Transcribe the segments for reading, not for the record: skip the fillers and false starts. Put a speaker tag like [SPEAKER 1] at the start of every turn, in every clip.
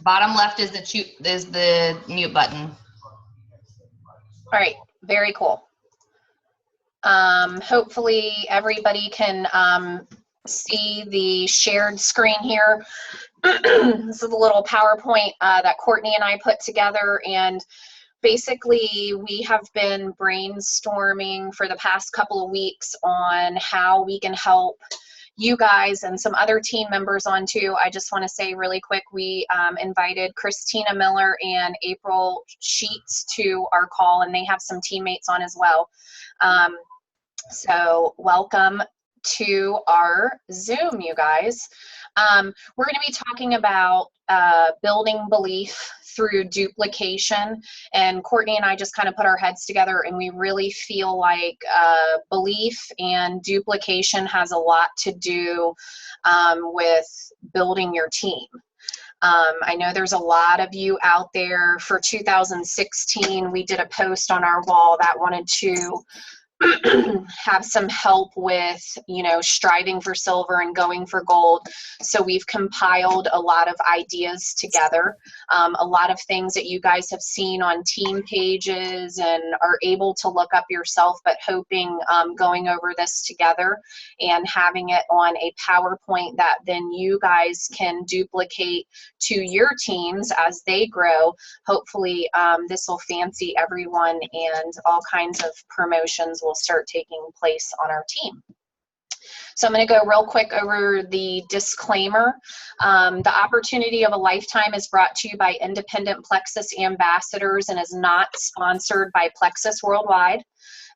[SPEAKER 1] Bottom left is the mute button.
[SPEAKER 2] All right, very cool. Hopefully everybody can see the shared screen here. This is a little PowerPoint that Courtney and I put together, and basically we have been brainstorming for the past couple of weeks on how we can help you guys and some other team members on too. I just want to say really quick, we invited Christina Miller and April Sheets to our call, and they have some teammates on as well. So welcome to our Zoom, you guys. We're going to be talking about building belief through duplication, and Courtney and I just kind of put our heads together, and we really feel like belief and duplication has a lot to do with building your team. I know there's a lot of you out there. For 2016, we did a post on our wall that wanted to have some help with, you know, striving for silver and going for gold. So we've compiled a lot of ideas together, a lot of things that you guys have seen on team pages and are able to look up yourself, but hoping going over this together and having it on a PowerPoint that then you guys can duplicate to your teams as they grow. Hopefully this will fancy everyone, and all kinds of promotions will start taking place on our team. So I'm going to go real quick over the disclaimer. The opportunity of a lifetime is brought to you by independent Plexus ambassadors and is not sponsored by Plexus Worldwide.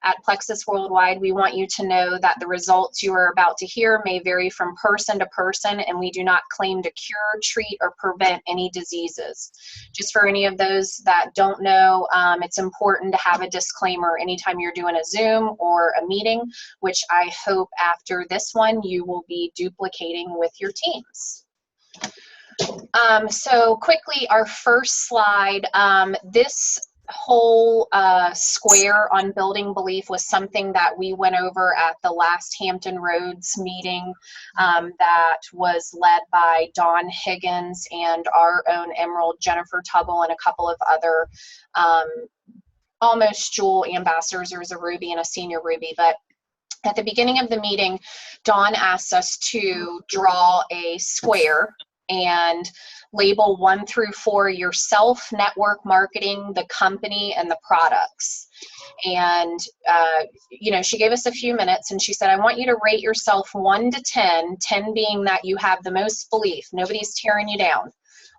[SPEAKER 2] At Plexus Worldwide, we want you to know that the results you are about to hear may vary from person to person, and we do not claim to cure, treat, or prevent any diseases. Just for any of those that don't know, it's important to have a disclaimer anytime you're doing a Zoom or a meeting, which I hope after this one you will be duplicating with your teams. So quickly, our first slide, this whole square on building belief was something that we went over at the last Hampton Roads meeting that was led by Dawn Higgins and our own Emerald, Jennifer Tuggle, and a couple of other almost Jewel ambassadors. There was a Ruby and a senior Ruby, but at the beginning of the meeting, Dawn asked us to draw a square and label 1 through 4 yourself, network marketing, the company, and the products. And, you know, she gave us a few minutes and she said, I want you to rate yourself 1 to 10, 10 being that you have the most belief, nobody's tearing you down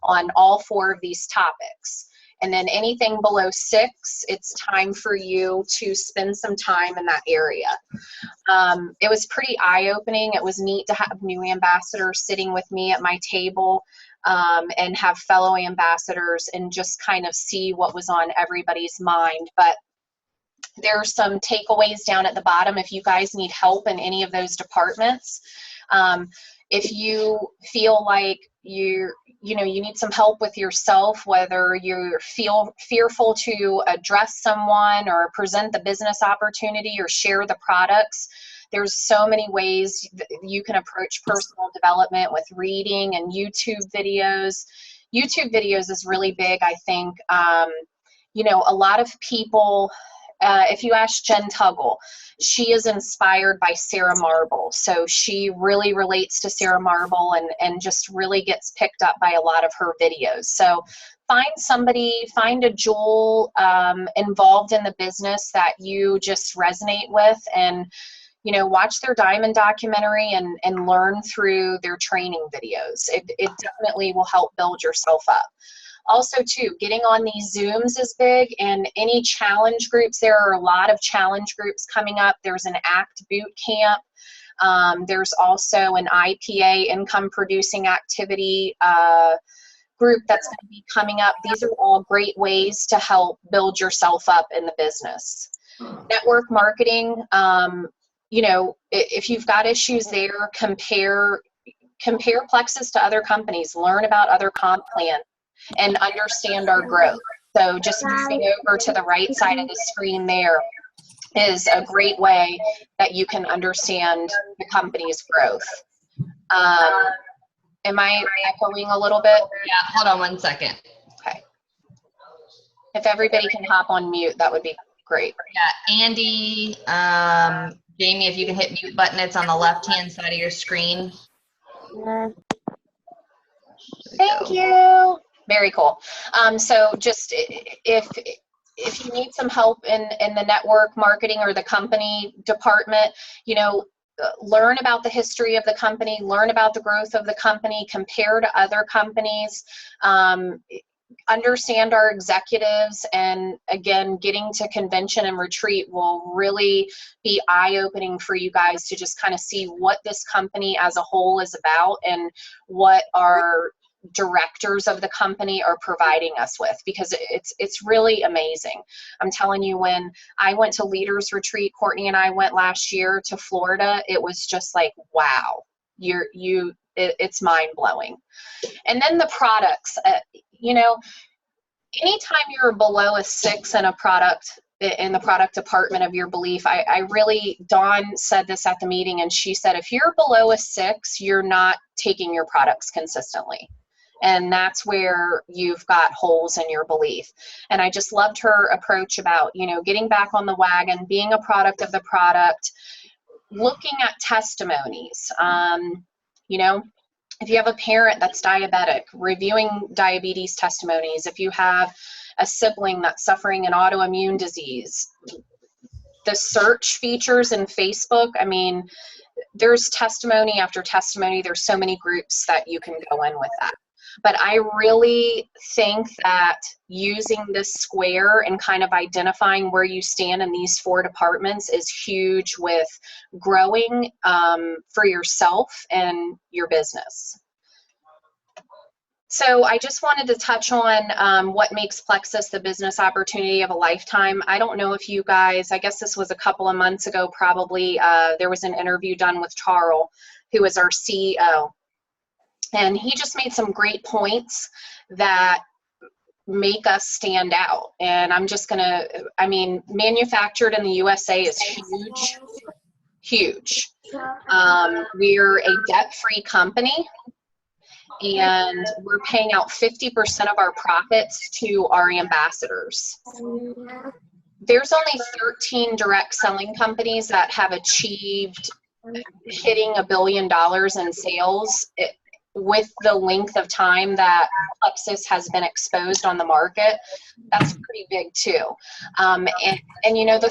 [SPEAKER 2] on all 4 of these topics. And then anything below 6, it's time for you to spend some time in that area. It was pretty eye-opening. It was neat to have new ambassadors sitting with me at my table and have fellow ambassadors and just kind of see what was on everybody's mind. But there's some takeaways down at the bottom if you guys need help in any of those departments. If you feel like you need some help with yourself, whether you feel fearful to address someone or present the business opportunity or share the products, there's so many ways that you can approach personal development with reading and YouTube videos. YouTube videos is really big, I think. You know, a lot of people, if you ask Jen Tuggle, she is inspired by Sarah Marble. So she really relates to Sarah Marble and just really gets picked up by a lot of her videos. So find somebody, find a Jewel involved in the business that you just resonate with, and you know, watch their Diamond documentary and learn through their training videos. It definitely will help build yourself up. Also, too, getting on these Zooms is big, and any challenge groups. There are a lot of challenge groups coming up. There's an ACT boot camp. There's also an IPA, income producing activity group that's going to be coming up. These are all great ways to help build yourself up in the business. Network marketing, you know, if you've got issues there, compare Plexus to other companies, learn about other comp plans, and understand our growth. So just moving over to the right side of the screen there is a great way that you can understand the company's growth. Am I echoing a little bit?
[SPEAKER 1] Yeah, hold on one second.
[SPEAKER 2] Okay. If everybody can hop on mute, that would be great.
[SPEAKER 1] Yeah, Andy, Jamie, if you can hit mute button, it's on the left-hand side of your screen.
[SPEAKER 2] Thank you. Very cool. So just if you need some help in the network marketing or the company department, you know, learn about the history of the company, learn about the growth of the company, compare to other companies, understand our executives, and again, getting to convention and retreat will really be eye-opening for you guys to just kind of see what this company as a whole is about and what our directors of the company are providing us with, because it's really amazing. I'm telling you, when I went to leaders retreat, Courtney and I went last year to Florida, it was just like, wow, it's mind-blowing. And then the products, you know, anytime you're below a 6 in a product, in the product department of your belief, I really, Dawn said this at the meeting, and she said, if you're below a 6, you're not taking your products consistently. And that's where you've got holes in your belief. And I just loved her approach about, you know, getting back on the wagon, being a product of the product, looking at testimonies. You know, if you have a parent that's diabetic, reviewing diabetes testimonies. If you have a sibling that's suffering an autoimmune disease, the search features in Facebook, I mean, there's testimony after testimony. There's so many groups that you can go in with that. But I really think that using this square and kind of identifying where you stand in these 4 departments is huge with growing for yourself and your business. So I just wanted to touch on what makes Plexus the business opportunity of a lifetime. I don't know if you guys, I guess this was a couple of months ago probably, there was an interview done with Charles, who is our CEO. And he just made some great points that make us stand out. And I'm just gonna, I mean, manufactured in the USA is huge, huge. We're a debt-free company, and we're paying out 50% of our profits to our ambassadors. There's only 13 direct selling companies that have achieved hitting $1 billion in sales with the length of time that Plexus has been exposed on the market. That's pretty big too. And you know, the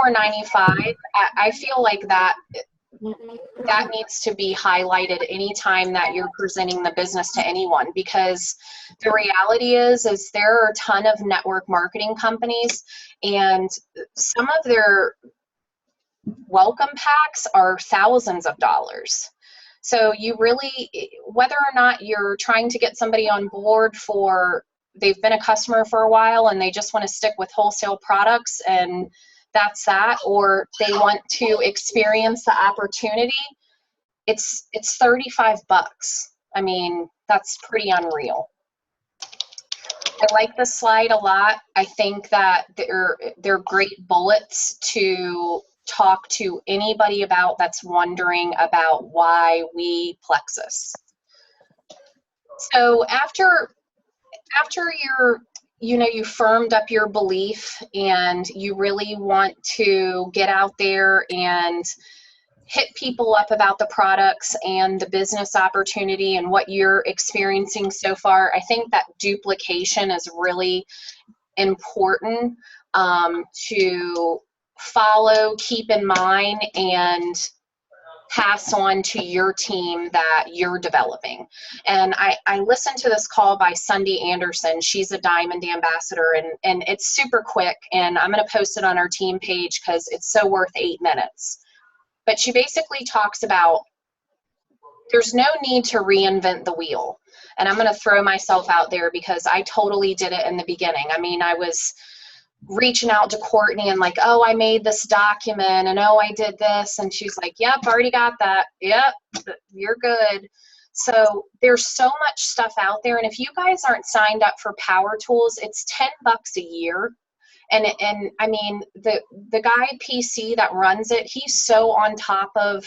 [SPEAKER 2] $34.95, I feel like that needs to be highlighted anytime that you're presenting the business to anyone, because the reality is there are a ton of network marketing companies, and some of their welcome packs are thousands of dollars. So you really, whether or not you're trying to get somebody on board for, they've been a customer for a while and they just want to stick with wholesale products and that's that, or they want to experience the opportunity, it's $35. I mean, that's pretty unreal. I like this slide a lot. I think that they're great bullets to talk to anybody about that's wondering about why we Plexus. So after you firmed up your belief and you really want to get out there and hit people up about the products and the business opportunity and what you're experiencing so far, I think that duplication is really important to follow, keep in mind, and pass on to your team that you're developing. And I listened to this call by Sunday Anderson. She's a Diamond Ambassador, and it's super quick, and I'm going to post it on our team page because it's so worth 8 minutes. But she basically talks about there's no need to reinvent the wheel. And I'm going to throw myself out there because I totally did it in the beginning. I mean, I was reaching out to Courtney and like, oh, I made this document, and oh, I did this. And she's like, yep, already got that. Yep, you're good. So there's so much stuff out there. And if you guys aren't signed up for Power Tools, it's $10 a year. And I mean, the guy PC that runs it, he's so on top of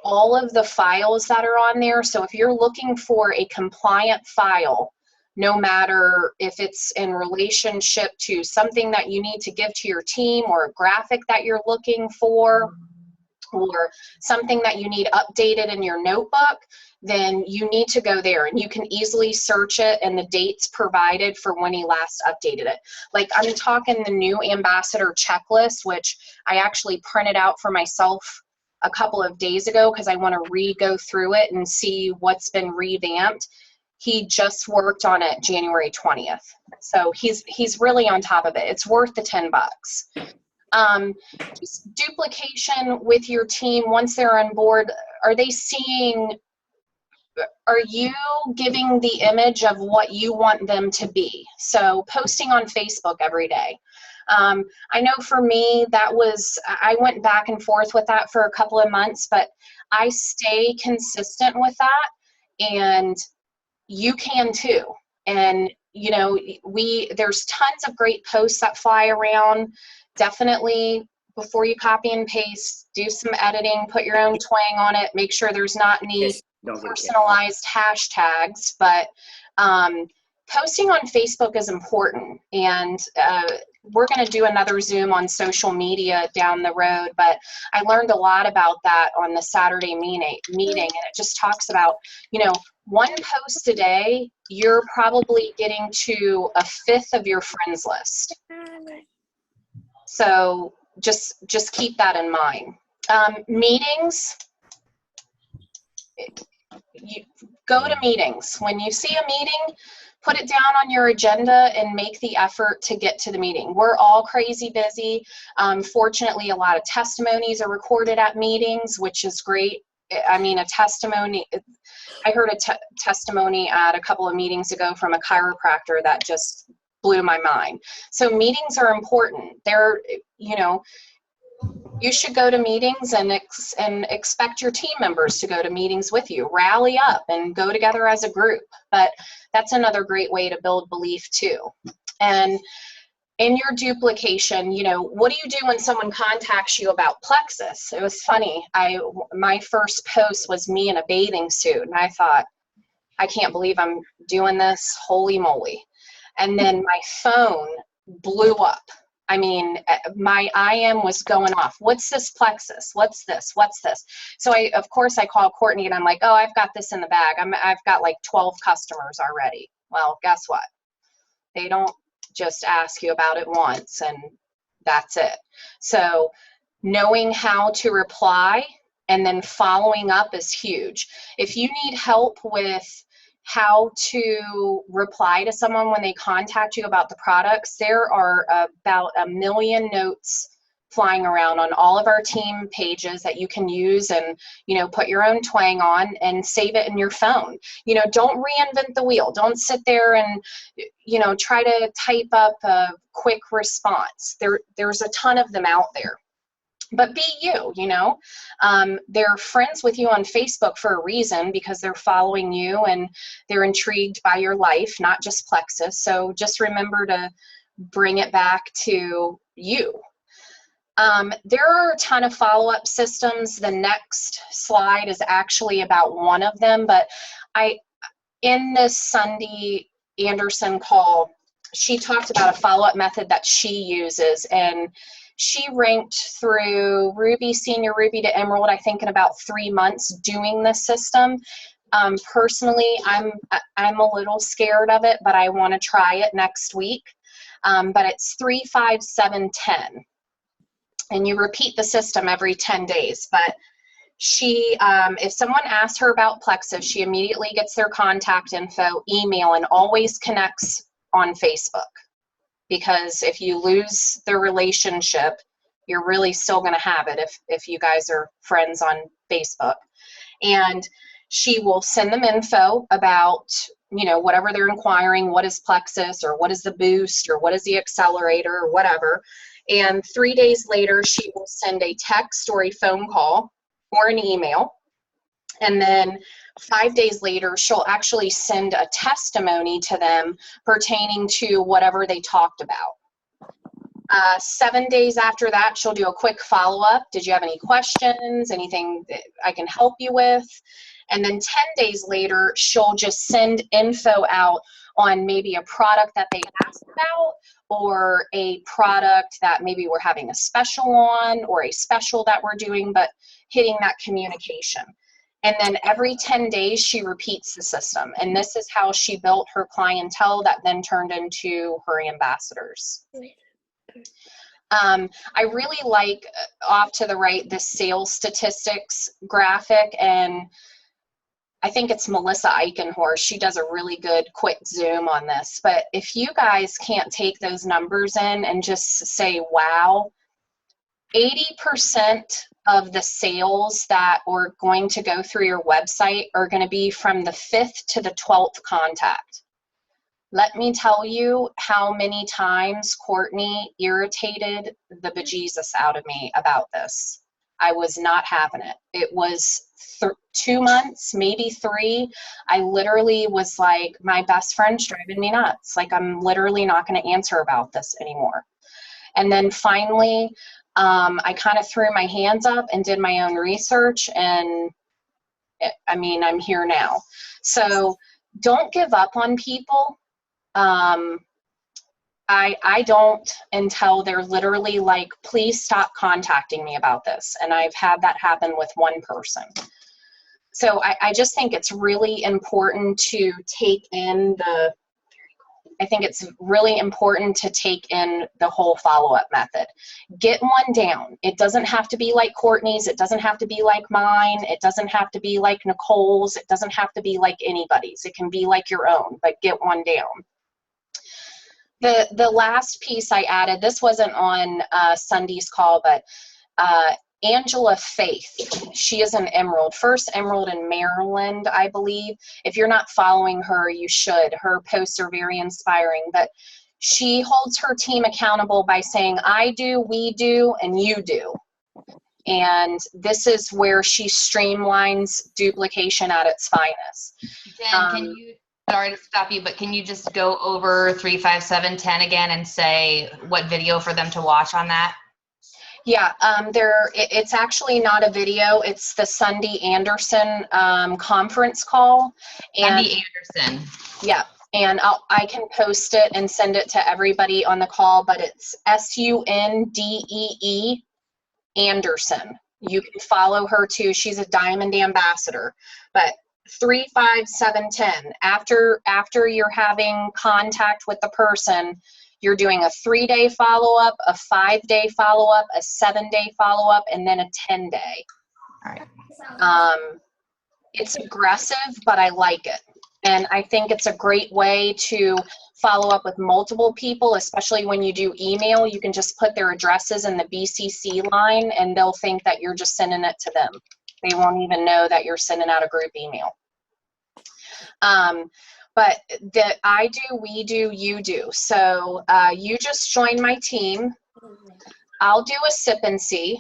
[SPEAKER 2] all of the files that are on there. So if you're looking for a compliant file, no matter if it's in relationship to something that you need to give to your team, or a graphic that you're looking for, or something that you need updated in your notebook, then you need to go there, and you can easily search it and the dates provided for when he last updated it. Like, I'm talking the new ambassador checklist, which I actually printed out for myself a couple of days ago because I want to re-go through it and see what's been revamped. He just worked on it January 20th. So he's really on top of it. It's worth the $10. Just duplication with your team once they're on board. Are you giving the image of what you want them to be? So posting on Facebook every day. I know for me, I went back and forth with that for a couple of months, but I stay consistent with that, and you can too. And you know, there's tons of great posts that fly around. Definitely, before you copy and paste, do some editing, put your own twang on it, make sure there's not any personalized hashtags. But posting on Facebook is important, and we're going to do another Zoom on social media down the road, but I learned a lot about that on the Saturday meeting, and it just talks about, you know, one post a day, you're probably getting to a fifth of your friends list. So just keep that in mind. Meetings, you go to meetings. When you see a meeting, put it down on your agenda and make the effort to get to the meeting. We're all crazy busy. Fortunately, a lot of testimonies are recorded at meetings, which is great. I mean, a testimony, I heard a testimony at a couple of meetings ago from a chiropractor that just blew my mind. So meetings are important. They're, you know, you should go to meetings and expect your team members to go to meetings with you. Rally up and go together as a group. But that's another great way to build belief too. And in your duplication, you know, what do you do when someone contacts you about Plexus? It was funny. My first post was me in a bathing suit, and I thought, I can't believe I'm doing this. Holy moly. And then my phone blew up. I mean, my IM was going off. What's this Plexus? What's this? What's this? So of course I called Courtney, and I'm like, oh, I've got this in the bag. I've got like 12 customers already. Well, guess what? They don't just ask you about it once and that's it. So knowing how to reply and then following up is huge. If you need help with how to reply to someone when they contact you about the products, there are about 1 million notes flying around on all of our team pages that you can use and, you know, put your own twang on and save it in your phone. You know, don't reinvent the wheel. Don't sit there and, you know, try to type up a quick response. There's a ton of them out there. But be you, you know. They're friends with you on Facebook for a reason, because they're following you and they're intrigued by your life, not just Plexus. So just remember to bring it back to you. There are a ton of follow-up systems. The next slide is actually about one of them, but in this Sunday Anderson call, she talked about a follow-up method that she uses, and she ranked through Ruby, Senior Ruby to Emerald, I think in about 3 months doing this system. Personally, I'm a little scared of it, but I want to try it next week. But it's 3, 5, 7, 10. And you repeat the system every 10 days. But she, if someone asks her about Plexus, she immediately gets their contact info, email, and always connects on Facebook. Because if you lose the relationship, you're really still going to have it if you guys are friends on Facebook. And she will send them info about, you know, whatever they're inquiring, what is Plexus, or what is the boost, or what is the accelerator, or whatever. And 3 days later, she will send a text or a phone call or an email. And then 5 days later, she'll actually send a testimony to them pertaining to whatever they talked about. 7 days after that, she'll do a quick follow-up. Did you have any questions? Anything that I can help you with? And then 10 days later, she'll just send info out on maybe a product that they asked about, or a product that maybe we're having a special on, or a special that we're doing, but hitting that communication. And then every 10 days, she repeats the system. And this is how she built her clientele that then turned into her ambassadors. I really like, off to the right, the sales statistics graphic, and I think it's Melissa Eichenhorst. She does a really good quick zoom on this. But if you guys can't take those numbers in and just say, wow, 80% of the sales that are going to go through your website are going to be from the 5th to the 12th contact. Let me tell you how many times Courtney irritated the bejesus out of me about this. I was not having it. It was 2 months, maybe 3. I literally was like, my best friend's driving me nuts. Like, I'm literally not going to answer about this anymore. And then finally, I kind of threw my hands up and did my own research, and I mean, I'm here now. So don't give up on people. I don't until they're literally like, please stop contacting me about this. And I've had that happen with one person. So I just think it's really important to take in the, I think it's really important to take in the whole follow-up method. Get one down. It doesn't have to be like Courtney's. It doesn't have to be like mine. It doesn't have to be like Nicole's. It doesn't have to be like anybody's. It can be like your own, but get one down. The last piece I added, this wasn't on Sunday's call, but Angela Faith, she is an Emerald, first Emerald in Maryland, I believe. If you're not following her, you should. Her posts are very inspiring, but she holds her team accountable by saying, I do, we do, and you do. And this is where she streamlines duplication at its finest.
[SPEAKER 1] Jen, can you, sorry to stop you, but can you just go over 3, 5, 7, 10 again and say what video for them to watch on that?
[SPEAKER 2] Yeah, it's actually not a video. It's the Sunday Anderson conference call. And,
[SPEAKER 1] Sunday Anderson.
[SPEAKER 2] Yeah, and I can post it and send it to everybody on the call, but it's SUNDEE Anderson. You can follow her too. She's a Diamond Ambassador. But 3, 5, 7, 10. After you're having contact with the person, you're doing a 3-day follow-up, a 5-day follow-up, a 7-day follow-up, and then a 10-day.
[SPEAKER 1] All right.
[SPEAKER 2] It's aggressive, but I like it. And I think it's a great way to follow up with multiple people, especially when you do email. You can just put their addresses in the BCC line, and they'll think that you're just sending it to them. They won't even know that you're sending out a group email. But the I do, we do, you do. So you just join my team. I'll do a sip and see.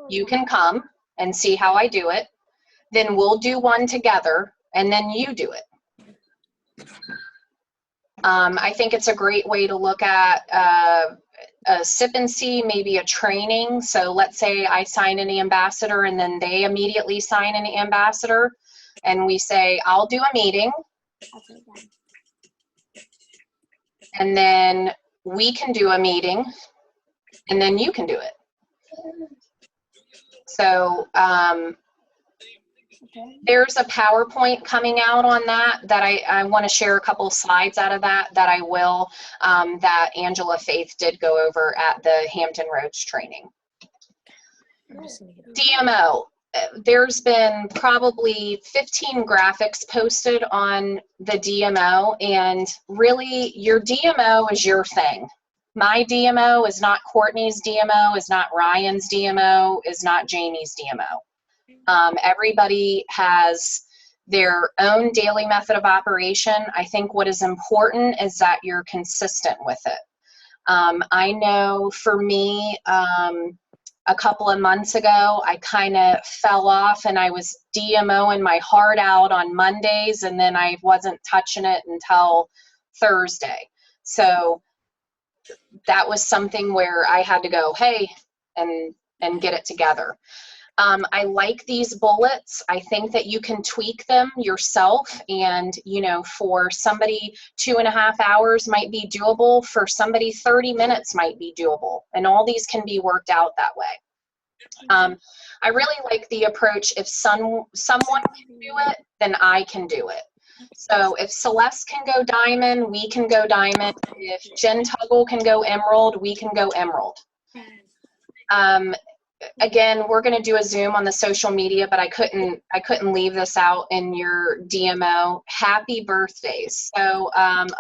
[SPEAKER 2] You can come and see how I do it. Then we'll do one together, and then you do it. I think it's a great way to look at a sip and see, maybe a training. So let's say I sign an ambassador, and then they immediately sign an ambassador, and we say, I'll do a meeting. And then we can do a meeting, and then you can do it. So there's a PowerPoint coming out on that I want to share a couple of slides out of that I will, that Angela Faith did go over at the Hampton Roads training. DMO. There's been probably 15 graphics posted on the DMO, and really your DMO is your thing. My DMO is not Courtney's DMO, is not Ryan's DMO, is not Jamie's DMO. Everybody has their own daily method of operation. I think what is important is that you're consistent with it. I know for me, a couple of months ago, I kind of fell off, and I was DMOing my heart out on Mondays, and then I wasn't touching it until Thursday. So that was something where I had to go, hey, and get it together. I like these bullets. I think that you can tweak them yourself, and for somebody 2.5 hours might be doable, for somebody 30 minutes might be doable, and all these can be worked out that way. I really like the approach, if someone can do it, then I can do it. So if Celeste can go diamond, we can go diamond. If Jen Tuggle can go emerald, we can go emerald. Again, we're going to do a Zoom on the social media, but I couldn't leave this out in your DMO. Happy birthdays. So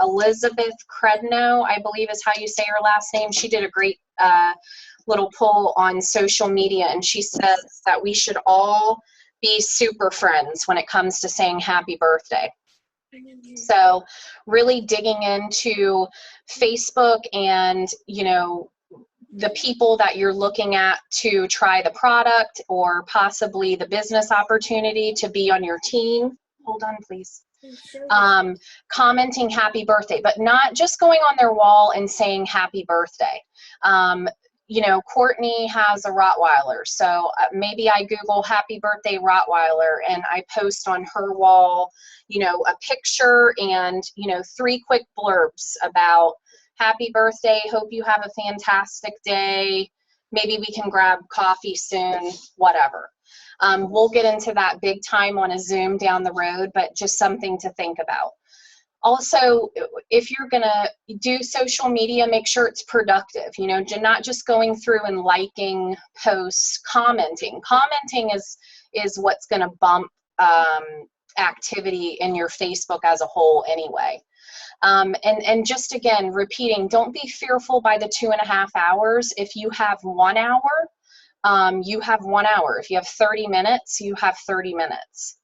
[SPEAKER 2] Elizabeth Credno, I believe is how you say her last name. She did a great little poll on social media, and she says that we should all be super friends when it comes to saying happy birthday. So really digging into Facebook and, the people that you're looking at to try the product, or possibly the business opportunity to be on your team. Hold on, please. Commenting happy birthday, but not just going on their wall and saying happy birthday. Courtney has a Rottweiler, so maybe I Google happy birthday Rottweiler and I post on her wall, a picture and, 3 quick blurbs about happy birthday, hope you have a fantastic day, maybe we can grab coffee soon, whatever. We'll get into that big time on a Zoom down the road, but just something to think about. Also, if you're going to do social media, make sure it's productive, not just going through and liking posts, commenting. Commenting is what's going to bump activity in your Facebook as a whole anyway. And just again, repeating, don't be fearful by the 2.5 hours. If you have 1 hour, you have 1 hour. If you have 30 minutes, you have 30 minutes.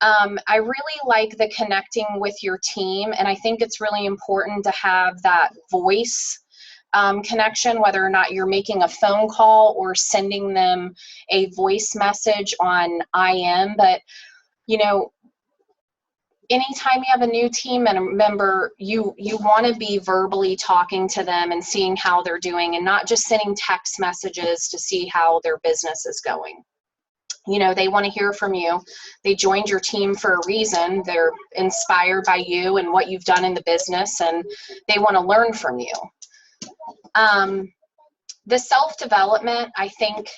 [SPEAKER 2] I really like the connecting with your team, and I think it's really important to have that voice connection, whether or not you're making a phone call or sending them a voice message on IM. But, anytime you have a new team member, you want to be verbally talking to them and seeing how they're doing, and not just sending text messages to see how their business is going. They want to hear from you. They joined your team for a reason. They're inspired by you and what you've done in the business, and they want to learn from you. The self-development, I think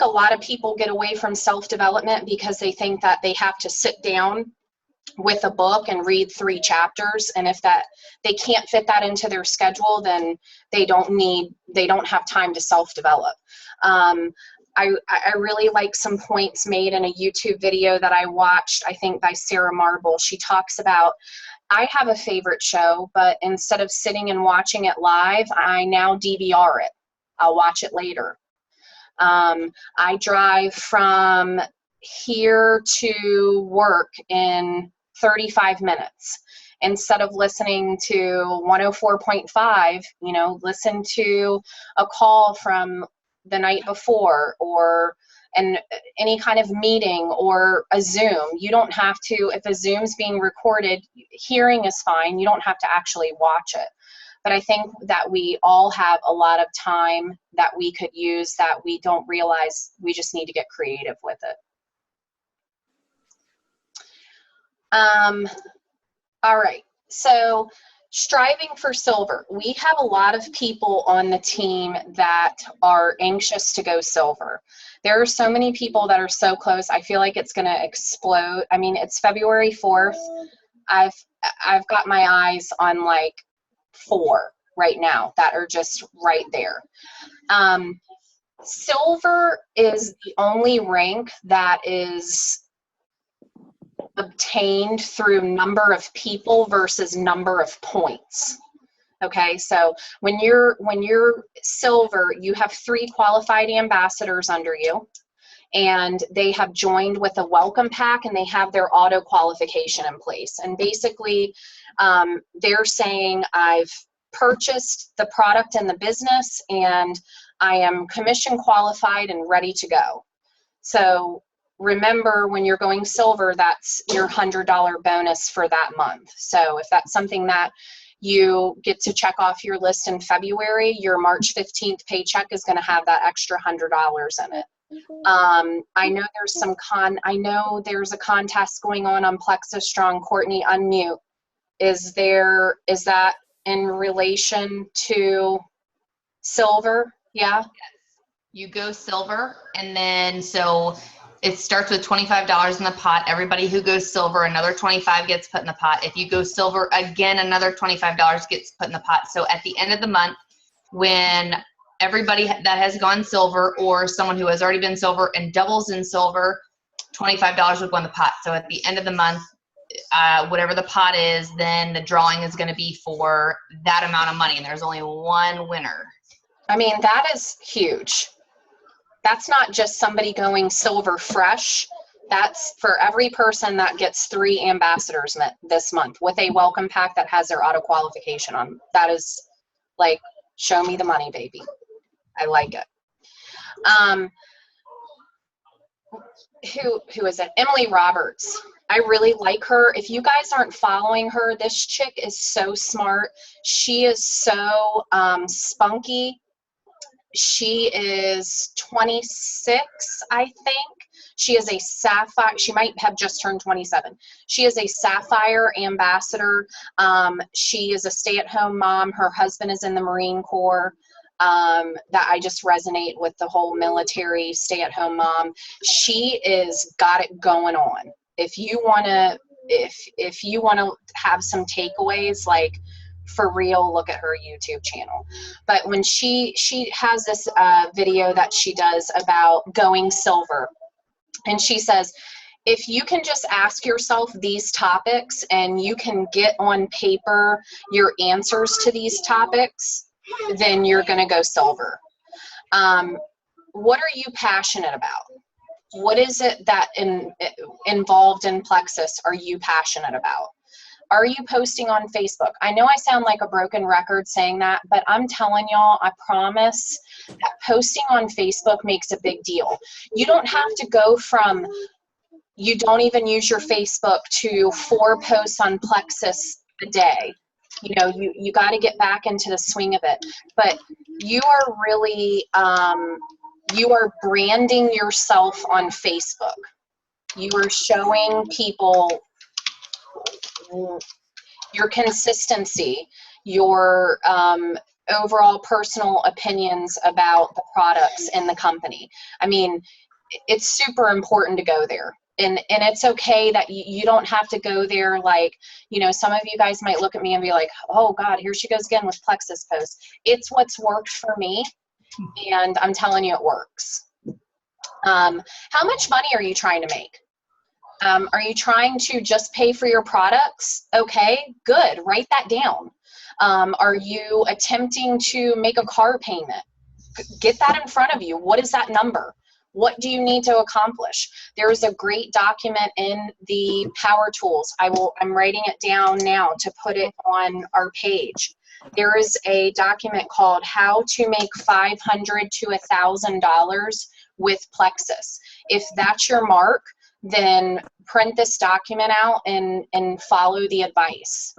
[SPEAKER 2] a lot of people get away from self-development because they think that they have to sit down with a book and read 3 chapters, and if that they can't fit that into their schedule, then they don't have time to self-develop. I really like some points made in a YouTube video that I watched, I think by Sarah Marble. She talks about, I have a favorite show, but instead of sitting and watching it live, I now DVR it. I'll watch it later. I drive from here to work in 35 minutes. Instead of listening to 104.5, listen to a call from the night before, or any kind of meeting, or a Zoom. You don't have to, if a Zoom's being recorded, hearing is fine. You don't have to actually watch it. But I think that we all have a lot of time that we could use that we don't realize. We just need to get creative with it. All right, so striving for silver. We have a lot of people on the team that are anxious to go silver. There are so many people that are so close. I feel like it's gonna explode. I mean, it's February 4th. I've got my eyes on like 4 right now that are just right there. Silver is the only rank that is obtained through number of people versus number of points. Okay, so when you're silver, you have 3 qualified ambassadors under you, and they have joined with a welcome pack, and they have their auto qualification in place. And basically, they're saying, I've purchased the product and the business, and I am commission qualified and ready to go. So remember, when you're going silver, that's your $100 bonus for that month. So if that's something that you get to check off your list in February. Your March 15th paycheck is going to have that extra $100 in it. I know there's a contest going on Plexus Strong. Courtney, unmute. Is that in relation to silver? Yeah.
[SPEAKER 1] You go silver, and then so it starts with $25 in the pot. Everybody who goes silver, another 25 gets put in the pot. If you go silver again, another $25 gets put in the pot. So at the end of the month, when everybody that has gone silver or someone who has already been silver and doubles in silver, $25 would go in the pot. So at the end of the month, whatever the pot is, then the drawing is going to be for that amount of money, and there's only one winner.
[SPEAKER 2] I mean, that is huge. That's not just somebody going silver fresh. That's for every person that gets 3 ambassadors this month with a welcome pack that has their auto qualification on. That is like, show me the money, baby. I like it. Who is it? Emily Roberts. I really like her. If you guys aren't following her, this chick is so smart. She is so spunky. She is 26, I think. She is a sapphire. She might have just turned 27. She is a sapphire ambassador. She is a stay-at-home mom. Her husband is in the Marine Corps. That I just resonate with the whole military stay-at-home mom. She is got it going on. If you wanna have some takeaways, like, for real, look at her YouTube channel. But when she has this video that she does about going silver, and she says, if you can just ask yourself these topics and you can get on paper your answers to these topics, then you're going to go silver. What are you passionate about? What is it that involved in Plexus are you passionate about? Are you posting on Facebook? I know I sound like a broken record saying that, but I'm telling y'all, I promise that posting on Facebook makes a big deal. You don't have to go from you don't even use your Facebook to 4 posts on Plexus a day. You know, you got to get back into the swing of it. But you are really, you are branding yourself on Facebook. You are showing people your consistency, your overall personal opinions about the products in the company. I mean, it's super important to go there. And it's okay that you don't have to go there like, you know, some of you guys might look at me and be like, oh God, here she goes again with Plexus posts. It's what's worked for me, and I'm telling you it works. How much money are you trying to make? Are you trying to just pay for your products? Okay, good, write that down. Are you attempting to make a car payment? Get that in front of you. What is that number? What do you need to accomplish? There is a great document in the Power Tools. I'm writing it down now to put it on our page. There is a document called How to Make $500 to $1,000 with Plexus. If that's your mark, then print this document out and follow the advice.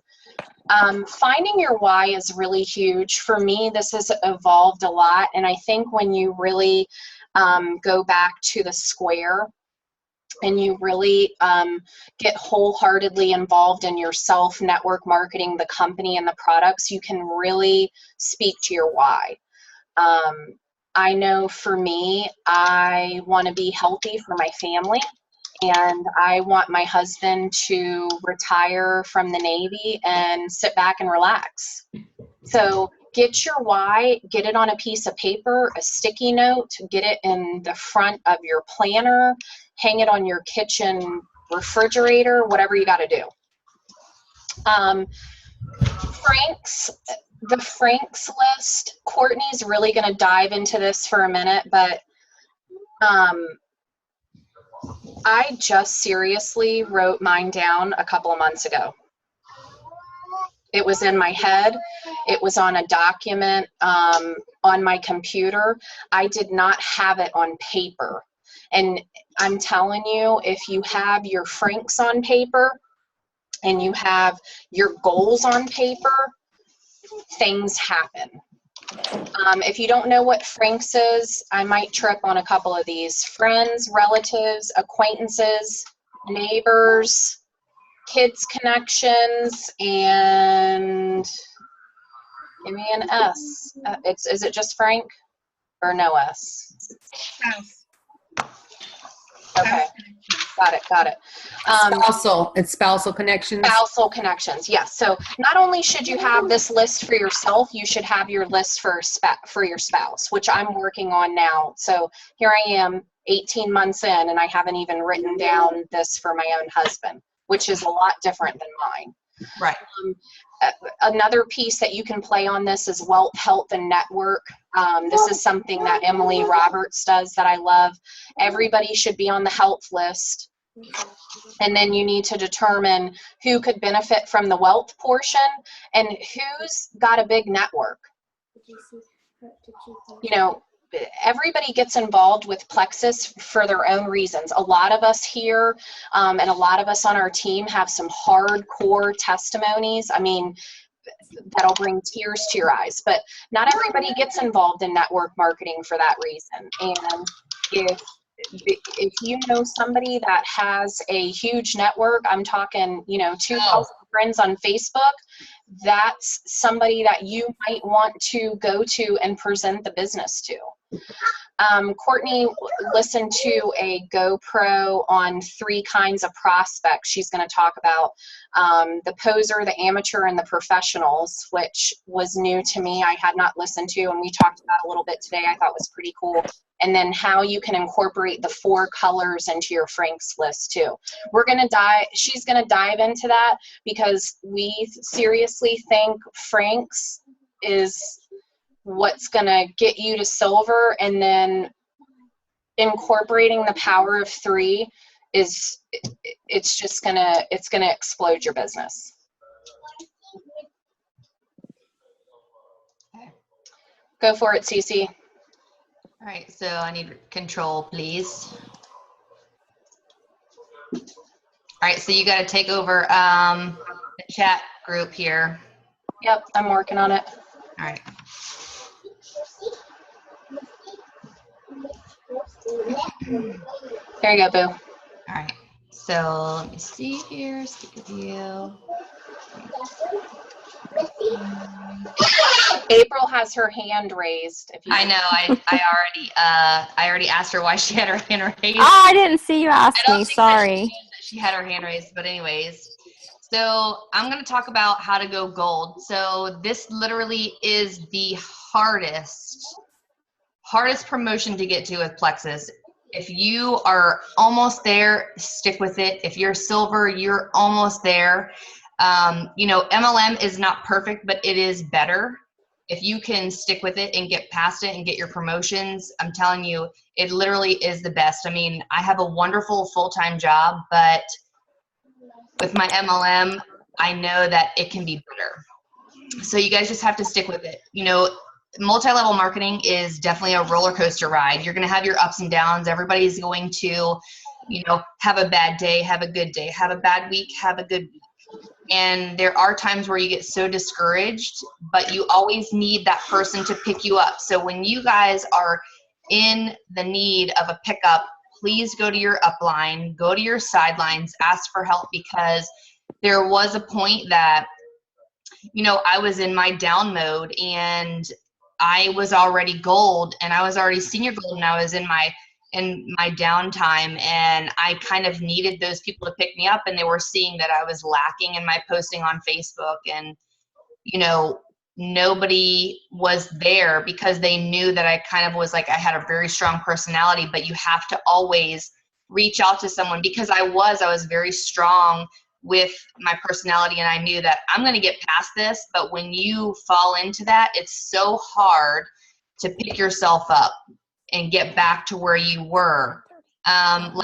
[SPEAKER 2] Finding your why is really huge. For me, this has evolved a lot, and I think when you really go back to the square and you really get wholeheartedly involved in yourself, network marketing, the company and the products, you can really speak to your why. I know for me, I want to be healthy for my family, and I want my husband to retire from the Navy and sit back and relax. So get your why, get it on a piece of paper, a sticky note, get it in the front of your planner, hang it on your kitchen refrigerator, whatever you got to do. Franks, the Franks list, Courtney's really going to dive into this for a minute, but I just seriously wrote mine down a couple of months ago. It was in my head. It was on a document on my computer. I did not have it on paper. And I'm telling you, if you have your Franks on paper and you have your goals on paper, things happen. If you don't know what Frank's is, I might trip on a couple of these. Friends, relatives, acquaintances, neighbors, kids connections, and give me an S. Is it just Frank or no S?
[SPEAKER 3] Spouse.
[SPEAKER 2] Okay, got it.
[SPEAKER 4] It's spousal connections.
[SPEAKER 2] Spousal connections, yes. So not only should you have this list for yourself, you should have your list for your spouse, which I'm working on now. So here I am 18 months in, and I haven't even written down this for my own husband, which is a lot different than mine.
[SPEAKER 1] Right.
[SPEAKER 2] Another piece that you can play on this is wealth, health, and network. This is something that Emily Roberts does that I love. Everybody should be on the health list. And then you need to determine who could benefit from the wealth portion and who's got a big network. You know, everybody gets involved with Plexus for their own reasons. A lot of us here and a lot of us on our team have some hardcore testimonies. I mean, that'll bring tears to your eyes, but not everybody gets involved in network marketing for that reason. And if you know somebody that has a huge network, I'm talking, 2,000 friends on Facebook, that's somebody that you might want to go to and present the business to. Courtney listened to a GoPro on 3 kinds of prospects. She's going to talk about the poser, the amateur, and the professionals, which was new to me. I had not listened to, and we talked about a little bit today. I thought was pretty cool. And then how you can incorporate the 4 colors into your Frank's list too. She's going to dive into that because we seriously think Frank's is what's going to get you to silver, and then incorporating the power of 3 it's going to explode your business. Go for it, Cece.
[SPEAKER 1] All right, so I need control, please. All right, so you got to take over the chat group here.
[SPEAKER 2] Yep, I'm working on it.
[SPEAKER 1] All right.
[SPEAKER 2] There you go, boo.
[SPEAKER 1] All right, so let me see here, speak with you.
[SPEAKER 2] April has her hand raised.
[SPEAKER 1] I know, I already asked her why she had her hand raised.
[SPEAKER 5] Oh, I didn't see you ask
[SPEAKER 1] I don't
[SPEAKER 5] me.
[SPEAKER 1] think
[SPEAKER 5] Sorry.
[SPEAKER 1] that she had her hand raised, but anyways. So I'm going to talk about how to go gold. So this literally is the hardest promotion to get to with Plexus. If you are almost there, stick with it. If you're silver, you're almost there. MLM is not perfect, but it is better. If you can stick with it and get past it and get your promotions, I'm telling you, it literally is the best. I mean, I have a wonderful full-time job, but with my MLM, I know that it can be better. So you guys just have to stick with it. Multi-level marketing is definitely a roller coaster ride. You're going to have your ups and downs. Everybody's going to, have a bad day, have a good day, have a bad week, have a good week. And there are times where you get so discouraged, but you always need that person to pick you up. So when you guys are in the need of a pickup, please go to your upline, go to your sidelines, ask for help, because there was a point that, I was in my down mode and I was already gold and I was already senior gold and I was in my downtime, and I kind of needed those people to pick me up, and they were seeing that I was lacking in my posting on Facebook, and nobody was there because they knew that I kind of was like, I had a very strong personality, but you have to always reach out to someone, because I was very strong with my personality, and I knew that I'm going to get past this. But when you fall into that, it's so hard to pick yourself up and get back to where you were. I'm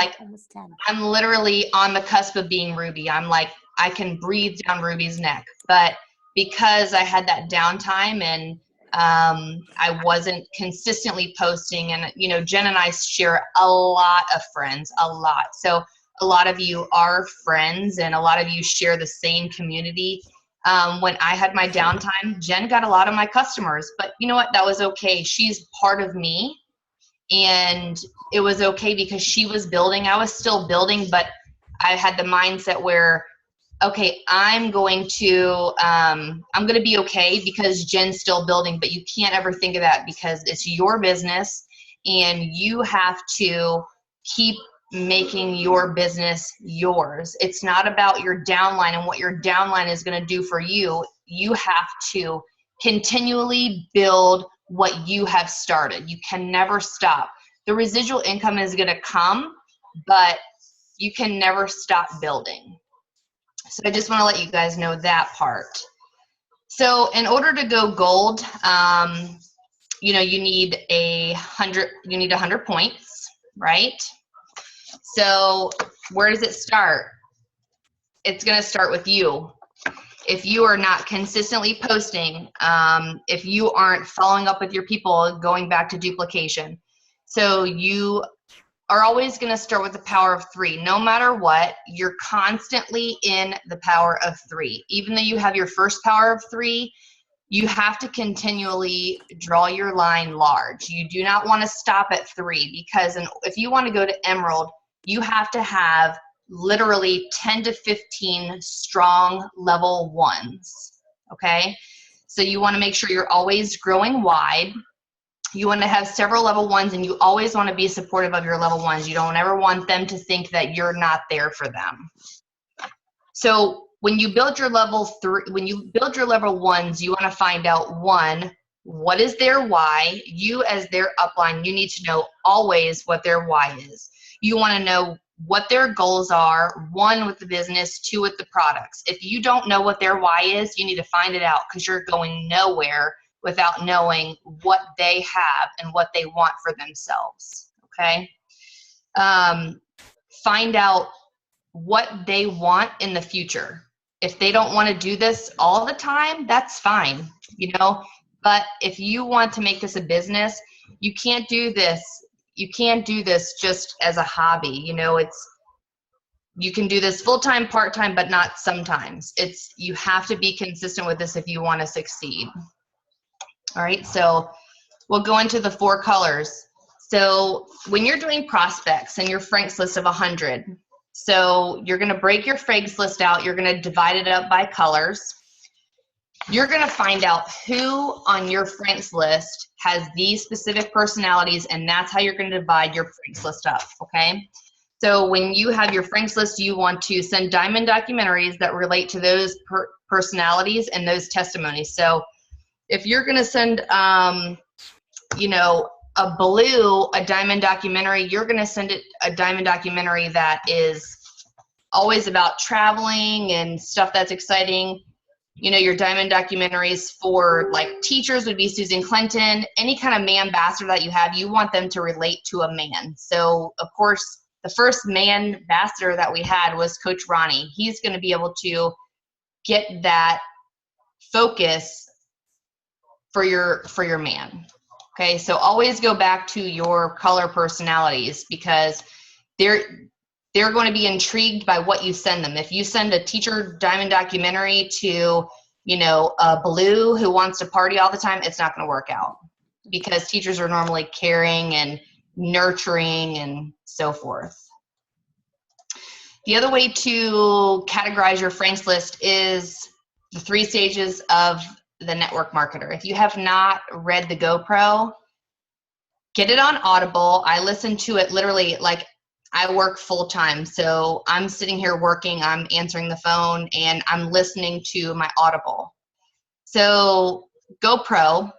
[SPEAKER 1] literally on the cusp of being Ruby. I'm like, I can breathe down Ruby's neck. But because I had that downtime and I wasn't consistently posting, and Jen and I share a lot of friends, a lot. So a lot of you are friends and a lot of you share the same community. When I had my downtime, Jen got a lot of my customers, but you know what? That was okay. She's part of me, and it was okay because she was building. I was still building, but I had the mindset where, okay, I'm going to be okay because Jen's still building, but you can't ever think of that because it's your business and you have to keep making your business yours. It's not about your downline and what your downline is going to do for you. You have to continually build what you have started. You can never stop. The residual income is going to come, but you can never stop building. So I just want to let you guys know that part. So in order to go gold, you need 100 points, right? So where does it start? It's going to start with you. If you are not consistently posting, if you aren't following up with your people, going back to duplication. So you are always going to start with the power of 3. No matter what, you're constantly in the power of 3. Even though you have your first power of 3, you have to continually draw your line large. You do not want to stop at 3 because if you want to go to emerald, you have to have literally 10 to 15 strong level 1s, okay? So you want to make sure you're always growing wide. You want to have several level 1s, and you always want to be supportive of your level 1s. You don't ever want them to think that you're not there for them. So when you build your level 1s, you want to find out, 1, what is their why? You as their upline, you need to know always what their why is. You want to know what their goals are, 1 with the business, 2 with the products. If you don't know what their why is, you need to find it out because you're going nowhere without knowing what they have and what they want for themselves, okay? Find out what they want in the future. If they don't want to do this all the time, that's fine, but if you want to make this a business, you can't do this. You can't do this just as a hobby. You can do this full-time, part-time, but not sometimes. You have to be consistent with this if you want to succeed. All right, so we'll go into the 4 colors. So when you're doing prospects and your Franks list of 100, so you're going to break your Franks list out. You're going to divide it up by colors. You're going to find out who on your Franks list has these specific personalities, and that's how you're going to divide your Franks list up, okay? So when you have your Franks list, you want to send diamond documentaries that relate to those personalities and those testimonies. So if you're going to send, a diamond documentary, you're going to send it a diamond documentary that is always about traveling and stuff that's exciting. Your diamond documentaries for like teachers would be Susan Clinton. Any kind of man ambassador that you have, you want them to relate to a man. So of course, the first man ambassador that we had was Coach Ronnie. He's going to be able to get that focus for your man. Okay, so always go back to your color personalities because they're going to be intrigued by what you send them. If you send a teacher diamond documentary to, a blue who wants to party all the time, it's not going to work out because teachers are normally caring and nurturing and so forth. The other way to categorize your Franks list is the 3 stages of the network marketer. If you have not read the GoPro, get it on Audible. I listen to it literally like I work full time. So I'm sitting here working, I'm answering the phone, and I'm listening to my Audible. So GoPro,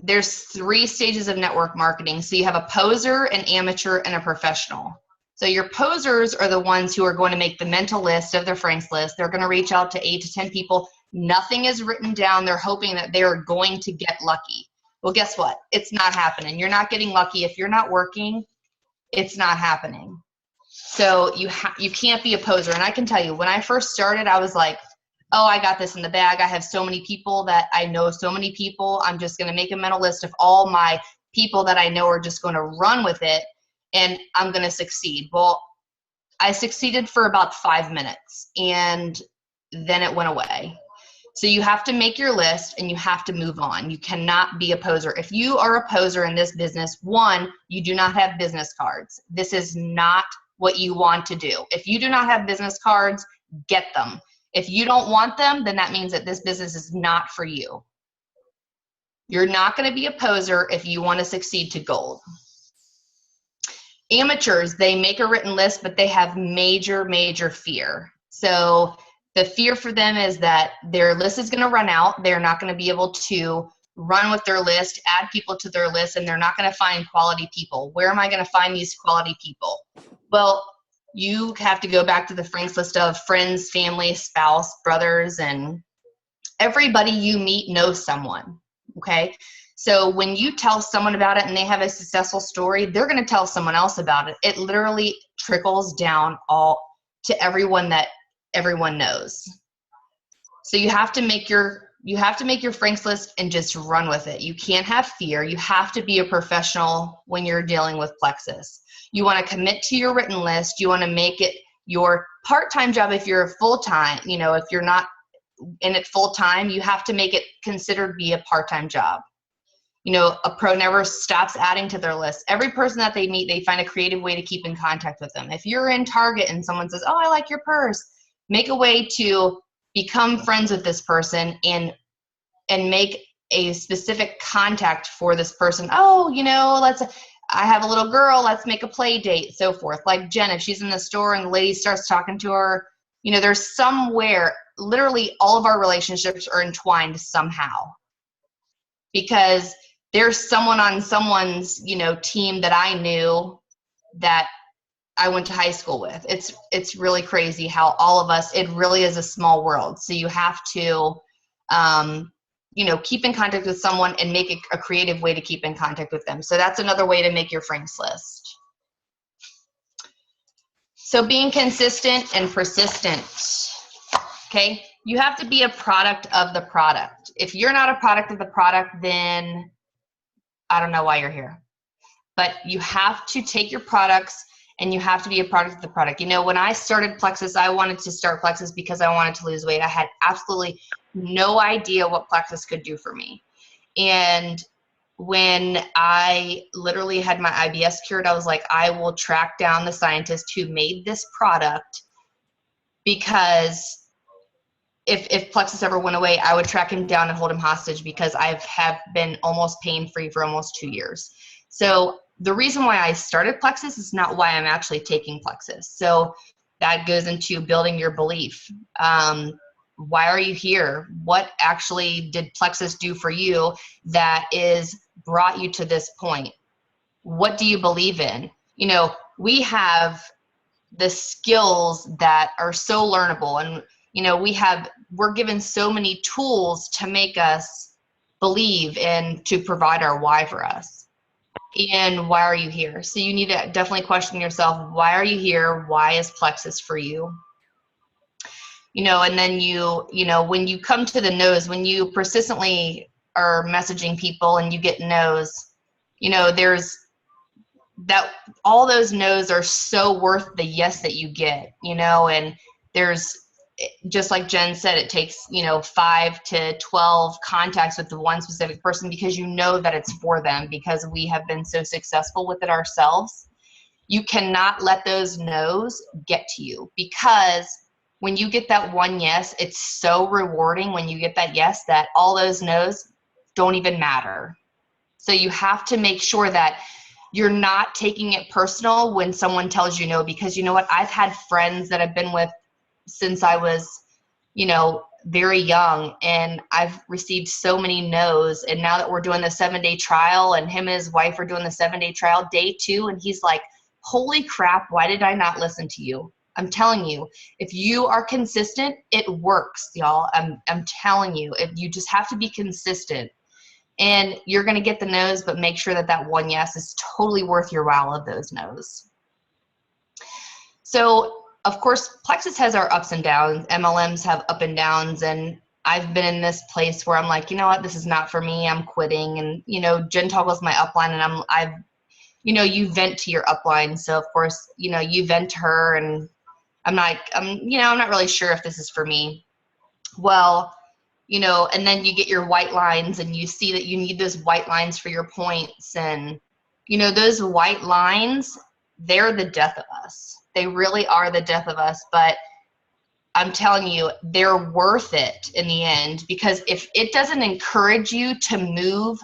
[SPEAKER 1] there's 3 stages of network marketing. So you have a poser, an amateur, and a professional. So your posers are the ones who are going to make the mental list of their Franks list. They're going to reach out to 8 to 10 people. Nothing is written down. They're hoping that they're going to get lucky. Well, guess what? It's not happening. You're not getting lucky. If you're not working, it's not happening. So you can't be a poser. And I can tell you, when I first started, I was like, oh, I got this in the bag. I have so many people that I know so many people. I'm just going to make a mental list of all my people that I know are just going to run with it, and I'm going to succeed. Well, I succeeded for about 5 minutes, and then it went away. So you have to make your list and you have to move on. You cannot be a poser. If you are a poser in this business, one, you do not have business cards. This is not what you want to do. If you do not have business cards, get them. If you don't want them, then that means that this business is not for you. You're not going to be a poser if you want to succeed to gold. Amateurs, they make a written list, but they have major, major fear. So the fear for them is that their list is going to run out. They're not going to be able to run with their list, add people to their list, and they're not going to find quality people. Where am I going to find these quality people? Well, you have to go back to the Frank's list of friends, family, spouse, brothers, and everybody you meet knows someone, okay? So when you tell someone about it and they have a successful story, they're going to tell someone else about it. It literally trickles down all to everyone that everyone knows. So you have to make your Frank's list and just run with it. You can't have fear. You have to be a professional when you're dealing with Plexus. You want to commit to your written list. You want to make it your part-time job. If you're a full-time, if you're not in it full-time, you have to make it considered be a part-time job. A pro never stops adding to their list. Every person that they meet, they find a creative way to keep in contact with them. If you're in Target and someone says, "Oh, I like your purse," make a way to become friends with this person and make a specific contact for this person. Oh, I have a little girl, let's make a play date, so forth. Like Jen, if she's in the store and the lady starts talking to her, there's somewhere, literally all of our relationships are entwined somehow. Because there's someone on someone's, team that I knew that I went to high school with. It's really crazy how all of us, it really is a small world. So you have to, keep in contact with someone and make it a creative way to keep in contact with them. So that's another way to make your Frank's list. So being consistent and persistent, okay? You have to be a product of the product. If you're not a product of the product, then I don't know why you're here. But you have to take your products and you have to be a product of the product. When I started Plexus, I wanted to start Plexus because I wanted to lose weight. I had absolutely no idea what Plexus could do for me. And when I literally had my IBS cured, I was like, I will track down the scientist who made this product, because if Plexus ever went away, I would track him down and hold him hostage, because I have been almost pain-free for almost 2 years. So the reason why I started Plexus is not why I'm actually taking Plexus. So that goes into building your belief. Why are you here? What actually did Plexus do for you that is brought you to this point? What do you believe in? We have the skills that are so learnable, and we're given so many tools to make us believe and to provide our why for us. And why are you here? So you need to definitely question yourself, why are you here? Why is Plexus for you? And then when you come to the no's, when you persistently are messaging people and you get no's, there's that, all those no's are so worth the yes that you get, and there's, just like Jen said, it takes, 5 to 12 contacts with the one specific person, because that it's for them, because we have been so successful with it ourselves. You cannot let those no's get to you, because when you get that one yes, it's so rewarding when you get that yes that all those no's don't even matter. So you have to make sure that you're not taking it personal when someone tells you no, because you know what? I've had friends that I've been with since I was, very young, and I've received so many no's. And now that we're doing the 7-day trial, and him and his wife are doing the 7-day trial, day 2, and he's like, holy crap, why did I not listen to you? I'm telling you, if you are consistent, it works, y'all. I'm telling you, if you just have to be consistent, and you're going to get the no's, but make sure that that one yes is totally worth your while of those no's. So, of course, Plexus has our ups and downs. MLMs have up and downs, and I've been in this place where I'm like, you know what, this is not for me. I'm quitting. And, Jen toggles my upline, and you vent to your upline. So of course, you vent to her, and I'm not really sure if this is for me. Well, you know, and then you get your white lines and you see that you need those white lines for your points. And, you know, those white lines, they're the death of us. They really are the death of us. But I'm telling you, they're worth it in the end, because if it doesn't encourage you to move,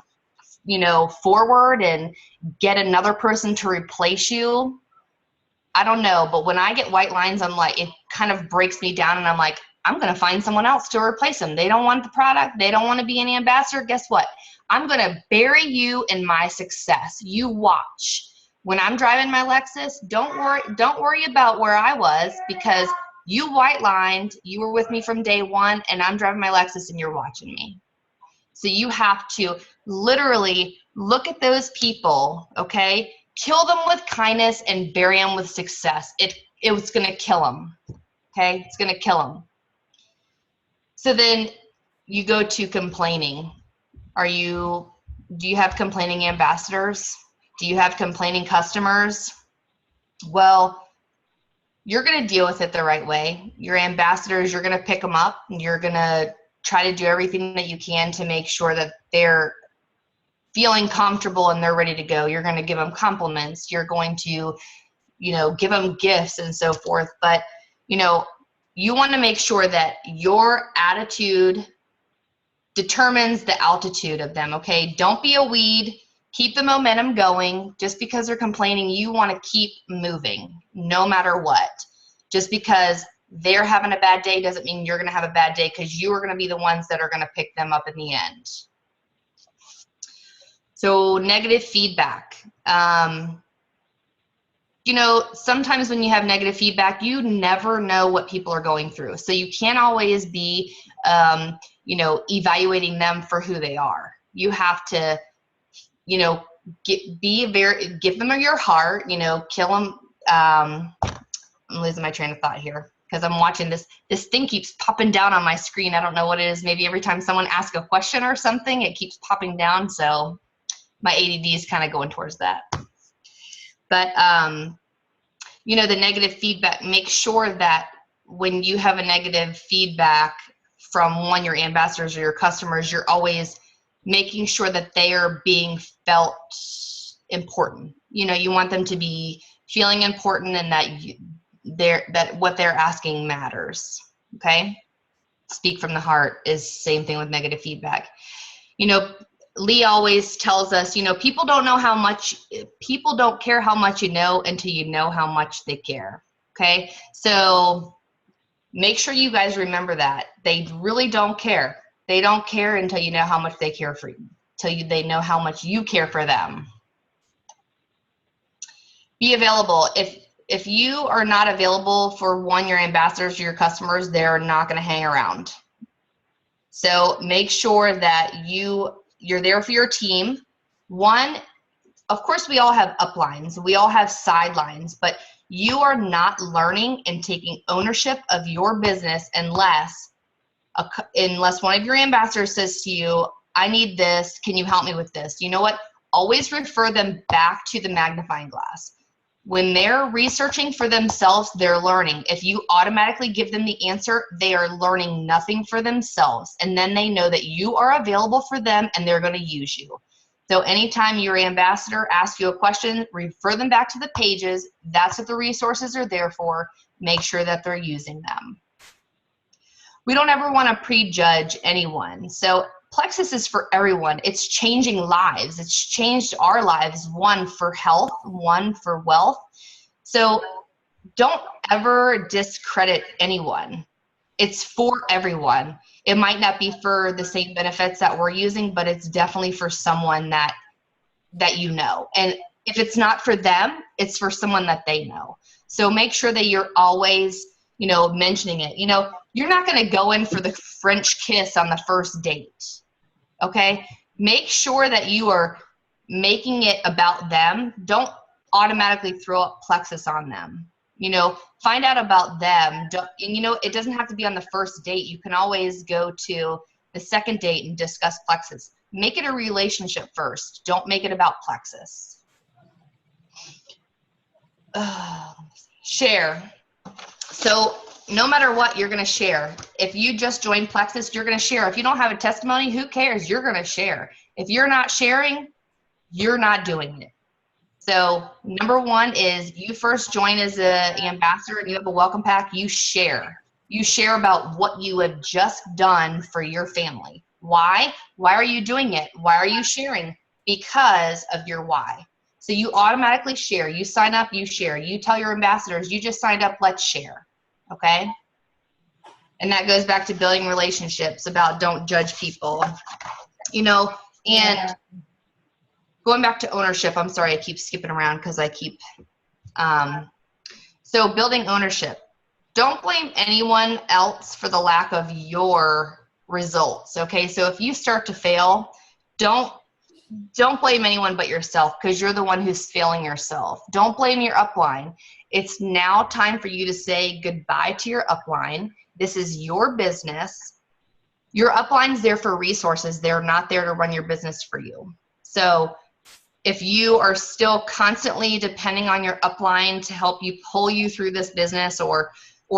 [SPEAKER 1] you know, forward and get another person to replace you, I don't know. But when I get white lines, I'm like, it kind of breaks me down, and I'm like, I'm going to find someone else to replace them. They don't want the product. They don't want to be an ambassador. Guess what? I'm going to bury you in my success. You watch. When I'm driving my Lexus, don't worry about where I was, because you white lined, you were with me from day one, and I'm driving my Lexus and you're watching me. So you have to literally look at those people, okay? Kill them with kindness and bury them with success. It was going to kill them, okay? It's going to kill them. So then you go to complaining. Do you have complaining ambassadors? Do you have complaining customers? Well, you're going to deal with it the right way. Your ambassadors, you're going to pick them up, and you're going to try to do everything that you can to make sure that they're feeling comfortable and they're ready to go. You're going to give them compliments. You're going to, you know, give them gifts and so forth. But, you know, you want to make sure that your attitude determines the altitude of them, okay? Don't be a weed. Keep the momentum going. Just because they're complaining, you want to keep moving no matter what. Just because they're having a bad day doesn't mean you're going to have a bad day, because you are going to be the ones that are going to pick them up in the end. So negative feedback. You know, sometimes when you have negative feedback, you never know what people are going through. So you can't always be, you know, evaluating them for who they are. You have to, you know, give them your heart, you know, kill them. I'm losing my train of thought here, because I'm watching this thing keeps popping down on my screen. I don't know what it is. Maybe every time someone asks a question or something, it keeps popping down. So my ADD is kind of going towards that. But, you know, the negative feedback, make sure that when you have a negative feedback from your ambassadors or your customers, you're always making sure that they are being felt important. You know, you want them to be feeling important, and that what they're asking matters. Okay? Speak from the heart is same thing with negative feedback. You know, Lee always tells us, you know, people don't care how much you know until you know how much they care. Okay? So make sure you guys remember that. They really don't care. They don't care until you know how much they care for you, they know how much you care for them. Be available. If you are not available for your ambassadors or your customers, they're not going to hang around. So make sure that you're there for your team. Of course, we all have uplines. We all have sidelines, but you are not learning and taking ownership of your business unless one of your ambassadors says to you, I need this. Can you help me with this? You know what? Always refer them back to the magnifying glass. When they're researching for themselves, they're learning. If you automatically give them the answer, they are learning nothing for themselves. And then they know that you are available for them and they're going to use you. So anytime your ambassador asks you a question, refer them back to the pages. That's what the resources are there for. Make sure that they're using them. We don't ever want to prejudge anyone. So Plexus is for everyone. It's changing lives. It's changed our lives, one for health, one for wealth. So don't ever discredit anyone. It's for everyone. It might not be for the same benefits that we're using, but it's definitely for someone that you know. And if it's not for them, it's for someone that they know. So make sure that you're always, you know, mentioning it. You know, you're not going to go in for the French kiss on the first date. Okay? Make sure that you are making it about them. Don't automatically throw up Plexus on them. You know, find out about them. And, you know, it doesn't have to be on the first date. You can always go to the second date and discuss Plexus. Make it a relationship first. Don't make it about Plexus. Share. So no matter what, you're going to share. If you just joined Plexus, you're going to share. If you don't have a testimony, who cares? You're going to share. If you're not sharing, you're not doing it. So number one is you first join as an ambassador and you have a welcome pack, you share. You share about what you have just done for your family. Why? Why are you doing it? Why are you sharing? Because of your why. So you automatically share. You sign up, you share. You tell your ambassadors, you just signed up, let's share. Okay? And that goes back to building relationships, about don't judge people. You know, and going back to ownership, I'm sorry, I keep skipping around because I keep, so building ownership. Don't blame anyone else for the lack of your results, okay? So if you start to fail, don't blame anyone but yourself, because you're the one who's failing yourself. Don't blame your upline. It's now time for you to say goodbye to your upline. This is your business. Your upline's there for resources. They're not there to run your business for you. So if you are still constantly depending on your upline to help you pull you through this business, or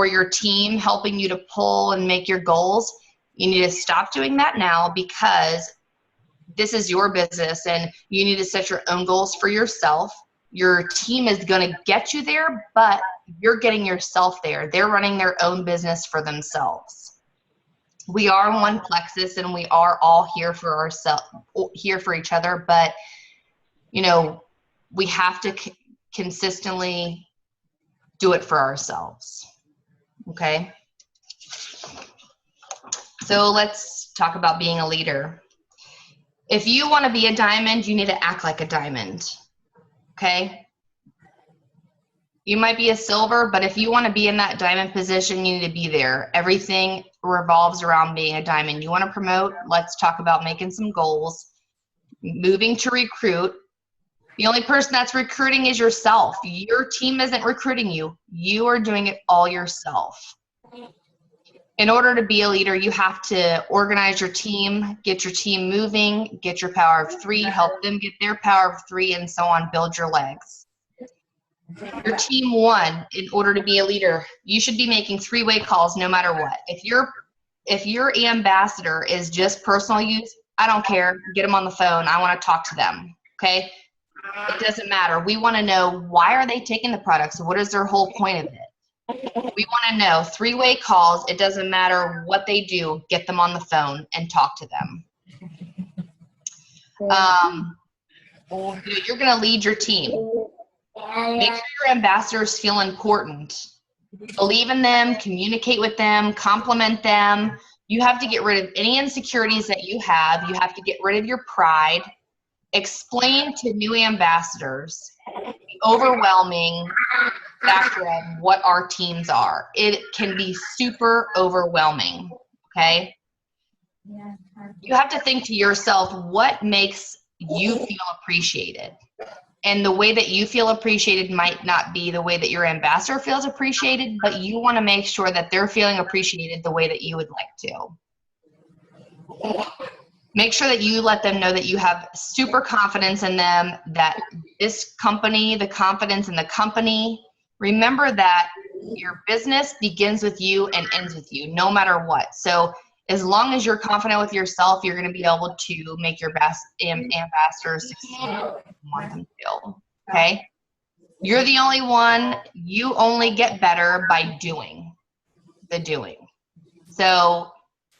[SPEAKER 1] your team helping you to pull and make your goals, you need to stop doing that now, because this is your business and you need to set your own goals for yourself. Your team is going to get you there, but you're getting yourself there. They're running their own business for themselves. We are one Plexus and we are all here for ourselves, here for each other, but you know, we have to consistently do it for ourselves. Okay. So let's talk about being a leader. If you want to be a diamond, you need to act like a diamond. Okay. You might be a silver, but if you want to be in that diamond position, you need to be there. Everything revolves around being a diamond. You want to promote? Let's talk about making some goals. Moving to recruit. The only person that's recruiting is yourself. Your team isn't recruiting you. You are doing it all yourself. In order to be a leader, you have to organize your team, get your team moving, get your power of 3, help them get their power of 3, and so on. Build your legs. Your team 1, in order to be a leader, you should be making 3-way calls no matter what. If your ambassador is just personal use, I don't care. Get them on the phone. I want to talk to them. Okay? It doesn't matter. We want to know, why are they taking the products? What is their whole point of it? We want to know. 3-way calls. It doesn't matter what they do. Get them on the phone and talk to them. You're going to lead your team. Make sure your ambassadors feel important. Believe in them. Communicate with them. Compliment them. You have to get rid of any insecurities that you have. You have to get rid of your pride. Explain to new ambassadors the overwhelming factor of what our teams are. It can be super overwhelming, okay? You have to think to yourself, what makes you feel appreciated? And the way that you feel appreciated might not be the way that your ambassador feels appreciated, but you want to make sure that they're feeling appreciated the way that you would like to. Make sure that you let them know that you have super confidence in them, that this company, the confidence in the company. Remember that your business begins with you and ends with you, no matter what. So as long as you're confident with yourself, you're going to be able to make your best ambassadors succeed if you want them to. Okay? You're the only one. You only get better by doing the doing. So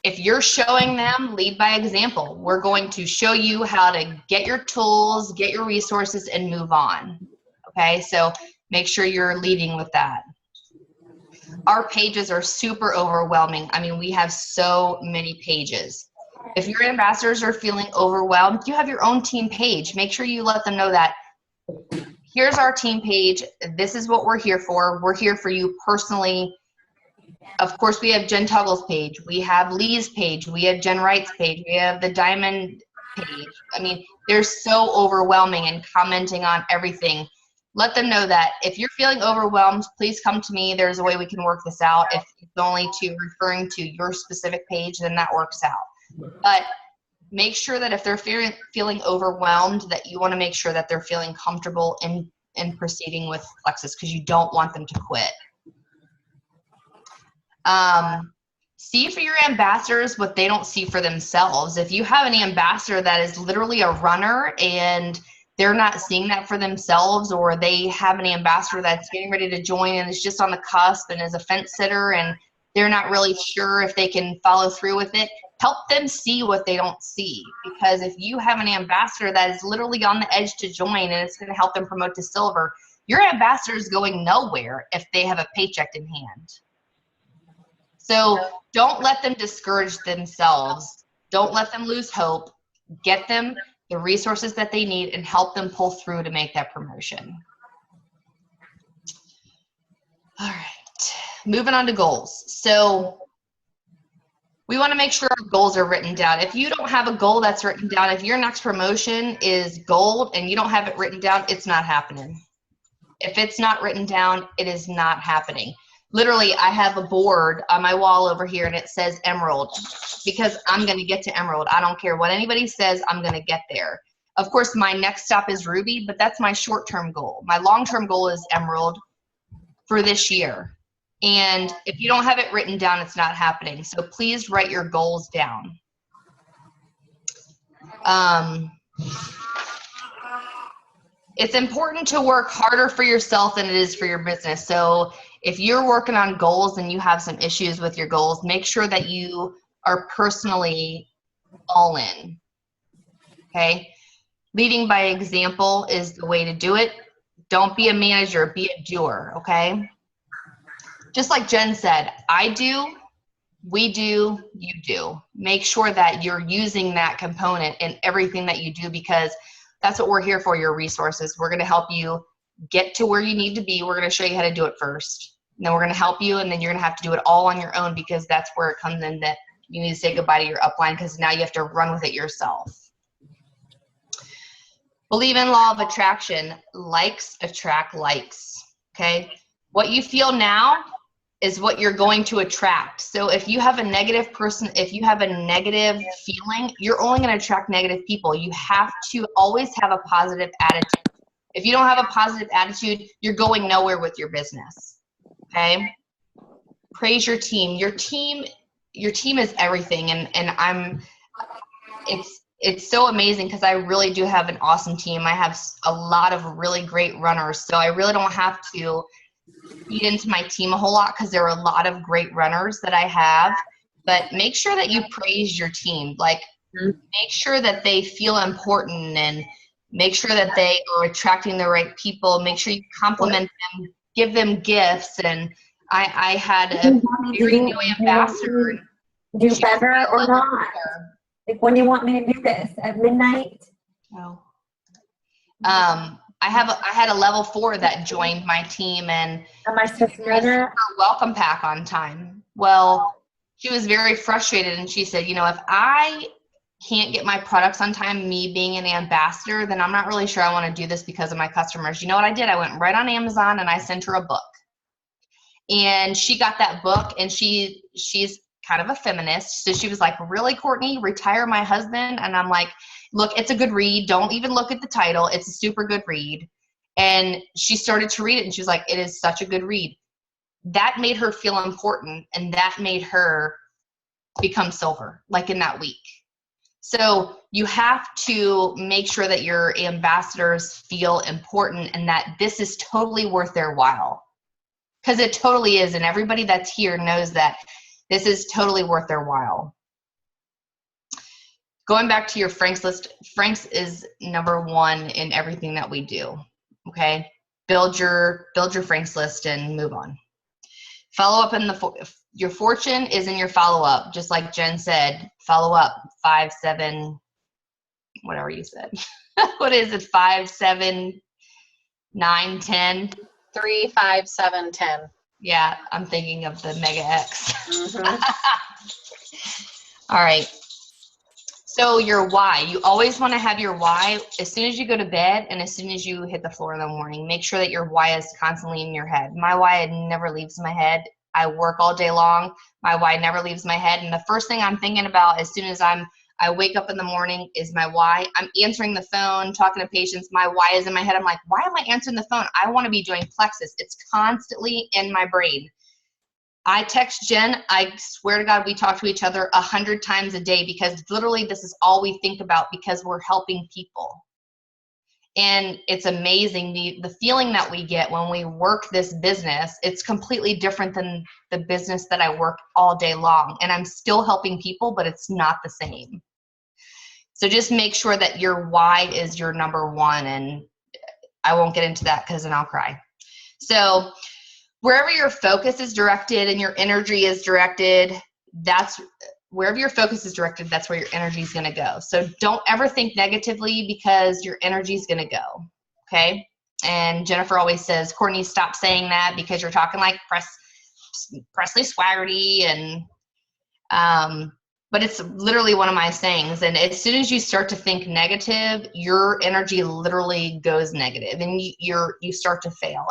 [SPEAKER 1] if you're showing them, lead by example. We're going to show you how to get your tools, get your resources, and move on. Okay, so make sure you're leading with that. Our pages are super overwhelming. I mean, we have so many pages. If your ambassadors are feeling overwhelmed, you have your own team page. Make sure you let them know that here's our team page. This is what we're here for. We're here for you personally. Of course, we have Jen Tuggle's page. We have Lee's page. We have Jen Wright's page. We have the Diamond page. I mean, they're so overwhelming and commenting on everything. Let them know that if you're feeling overwhelmed, please come to me. There's a way we can work this out. If it's only to referring to your specific page, then that works out. But make sure that if they're feeling overwhelmed, that you want to make sure that they're feeling comfortable in proceeding with Plexus, because you don't want them to quit. See for your ambassadors what they don't see for themselves. If you have an ambassador that is literally a runner and they're not seeing that for themselves, or they have an ambassador that's getting ready to join and is just on the cusp and is a fence sitter and they're not really sure if they can follow through with it, help them see what they don't see. Because if you have an ambassador that is literally on the edge to join and it's going to help them promote to silver, your ambassador is going nowhere if they have a paycheck in hand. So don't let them discourage themselves. Don't let them lose hope. Get them the resources that they need and help them pull through to make that promotion. All right, moving on to goals. So we want to make sure our goals are written down. If you don't have a goal that's written down, if your next promotion is gold and you don't have it written down, it's not happening. If it's not written down, it is not happening. Literally, I have a board on my wall over here and it says Emerald because I'm going to get to Emerald. I don't care what anybody says, I'm going to get there. Of course, my next stop is Ruby, but that's my short-term goal. My long-term goal is Emerald for this year. And if you don't have it written down, it's not happening. So please write your goals down. It's important to work harder for yourself than it is for your business. So if you're working on goals and you have some issues with your goals, make sure that you are personally all in. Okay? Leading by example is the way to do it. Don't be a manager, be a doer, okay? Just like Jen said, I do, we do, you do. Make sure that you're using that component in everything that you do, because that's what we're here for, your resources. We're going to help you get to where you need to be. We're going to show you how to do it first. And then we're going to help you, and then you're going to have to do it all on your own, because that's where it comes in that you need to say goodbye to your upline, because now you have to run with it yourself. Believe in law of attraction. Likes attract likes, okay? What you feel now is what you're going to attract. So if you have a negative person, if you have a negative feeling, you're only going to attract negative people. You have to always have a positive attitude. If you don't have a positive attitude, you're going nowhere with your business, okay? Praise your team. Your team is everything, and it's so amazing because I really do have an awesome team. I have a lot of really great runners, so I really don't have to feed into my team a whole lot because there are a lot of great runners that I have. But make sure that you praise your team. Like, make sure that they feel important, and make sure that they are attracting the right people. Make sure you compliment them, give them gifts. And I had a very new ambassador.
[SPEAKER 3] Do better or not? Like, when do you want me to do this? At midnight?
[SPEAKER 1] No. I had a level 4 that joined my team, and
[SPEAKER 3] Am I supposed to know that?
[SPEAKER 1] her welcome pack on time. Well, she was very frustrated, and she said, you know, if I can't get my products on time, me being an ambassador, then I'm not really sure I want to do this because of my customers. You know what I did? I went right on Amazon and I sent her a book. And she got that book, and she's kind of a feminist. So she was like, really, Courtney, retire my husband? And I'm like, look, it's a good read. Don't even look at the title. It's a super good read. And she started to read it, and she was like, it is such a good read. That made her feel important, and that made her become silver, like in that week. So you have to make sure that your ambassadors feel important and that this is totally worth their while. Because it totally is, and everybody that's here knows that this is totally worth their while. Going back to your Frank's list, Frank's is number 1 in everything that we do, okay? Build your Frank's list and move on. Follow up in your fortune is in your follow-up, just like Jen said. Follow up, 5, 7, whatever you said. What is it, 5, 7, 9, 10?
[SPEAKER 2] 3, 5, 7, 10.
[SPEAKER 1] Yeah, I'm thinking of the Mega X.
[SPEAKER 2] Mm-hmm.
[SPEAKER 1] All right. So your why. You always want to have your why as soon as you go to bed and as soon as you hit the floor in the morning. Make sure that your why is constantly in your head. My why never leaves my head. I work all day long. My why never leaves my head. And the first thing I'm thinking about as soon as I wake up in the morning is my why. I'm answering the phone, talking to patients. My why is in my head. I'm like, why am I answering the phone? I want to be doing Plexus. It's constantly in my brain. I text Jen. I swear to God, we talk to each other 100 times a day because literally this is all we think about because we're helping people. And it's amazing the feeling that we get when we work this business. It's completely different than the business that I work all day long. And I'm still helping people, but it's not the same. So just make sure that your why is your number one. And I won't get into that because then I'll cry. So wherever your focus is directed and your energy is directed, wherever your focus is directed, that's where your energy is going to go. So don't ever think negatively because your energy is going to go. Okay. And Jennifer always says, Courtney, stop saying that because you're talking like Presley Swaggerty. And, but it's literally one of my sayings. And as soon as you start to think negative, your energy literally goes negative and you start to fail.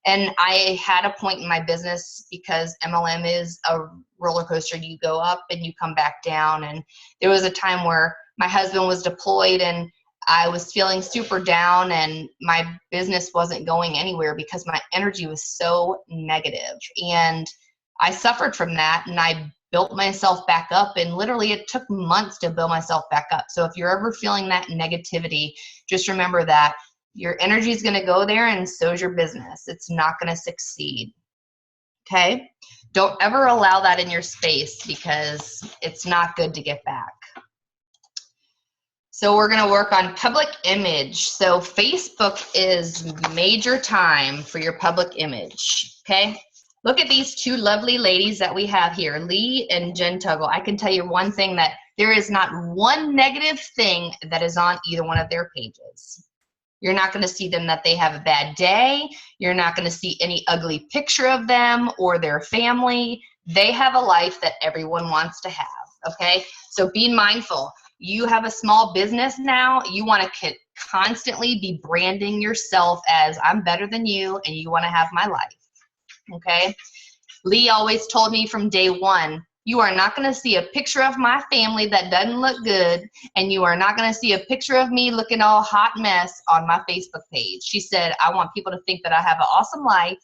[SPEAKER 1] And I had a point in my business because MLM is a roller coaster. You go up and you come back down. And there was a time where my husband was deployed and I was feeling super down and my business wasn't going anywhere because my energy was so negative. And I suffered from that and I built myself back up, and literally it took months to build myself back up. So if you're ever feeling that negativity, just remember that your energy is going to go there and so is your business. It's not going to succeed. Okay? Don't ever allow that in your space because it's not good to get back. So we're going to work on public image. So Facebook is major time for your public image. Okay? Look at these two lovely ladies that we have here, Lee and Jen Tuggle. I can tell you one thing, that there is not one negative thing that is on either one of their pages. You're not going to see them that they have a bad day. You're not going to see any ugly picture of them or their family. They have a life that everyone wants to have, okay? So be mindful. You have a small business now. You want to constantly be branding yourself as I'm better than you and you want to have my life. Okay. Lee always told me from day one, you are not going to see a picture of my family that doesn't look good, and you are not going to see a picture of me looking all hot mess on my Facebook page. She said, I want people to think that I have an awesome life,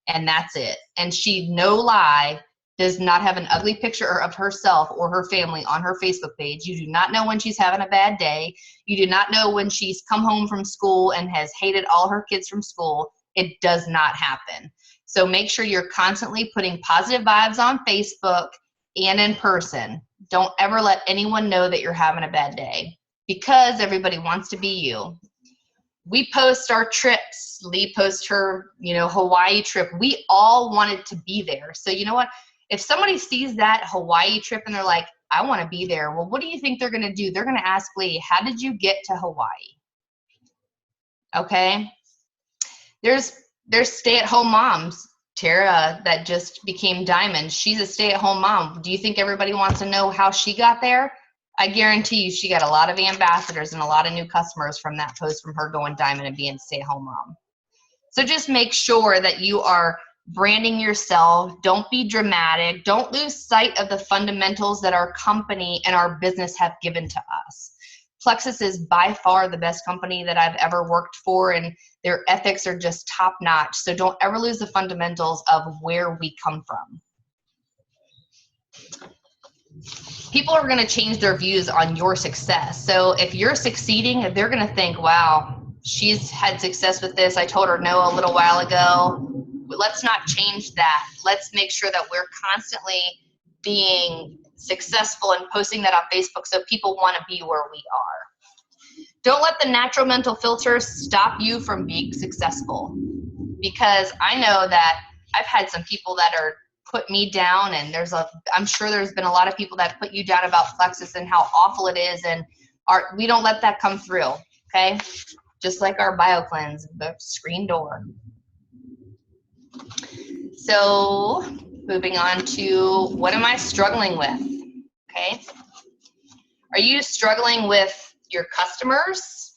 [SPEAKER 1] and that's it. And she, no lie, does not have an ugly picture of herself or her family on her Facebook page. You do not know when she's having a bad day. You do not know when she's come home from school and has hated all her kids from school. It does not happen. So make sure you're constantly putting positive vibes on Facebook and in person. Don't ever let anyone know that you're having a bad day because everybody wants to be you. We post our trips. Lee posts her, Hawaii trip. We all wanted to be there. So you know what? If somebody sees that Hawaii trip and they're like, I want to be there. Well, what do you think they're going to do? They're going to ask Lee, how did you get to Hawaii? Okay. There's stay-at-home moms. Tara, that just became Diamond, she's a stay-at-home mom. Do you think everybody wants to know how she got there? I guarantee you she got a lot of ambassadors and a lot of new customers from that post from her going Diamond and being a stay-at-home mom. So just make sure that you are branding yourself. Don't be dramatic. Don't lose sight of the fundamentals that our company and our business have given to us. Plexus is by far the best company that I've ever worked for, and their ethics are just top notch. So don't ever lose the fundamentals of where we come from. People are going to change their views on your success. So if you're succeeding, they're going to think, wow, she's had success with this. I told her no a little while ago. Let's not change that. Let's make sure that we're constantly being successful and posting that on Facebook so people want to be where we are. Don't let the natural mental filter stop you from being successful, because I know that I've had some people that are put me down, and I'm sure there's been a lot of people that put you down about Plexus and how awful it is, and we don't let that come through, okay? Just like our BioCleanse, the screen door. So moving on to what am I struggling with, okay? Are you struggling with your customers,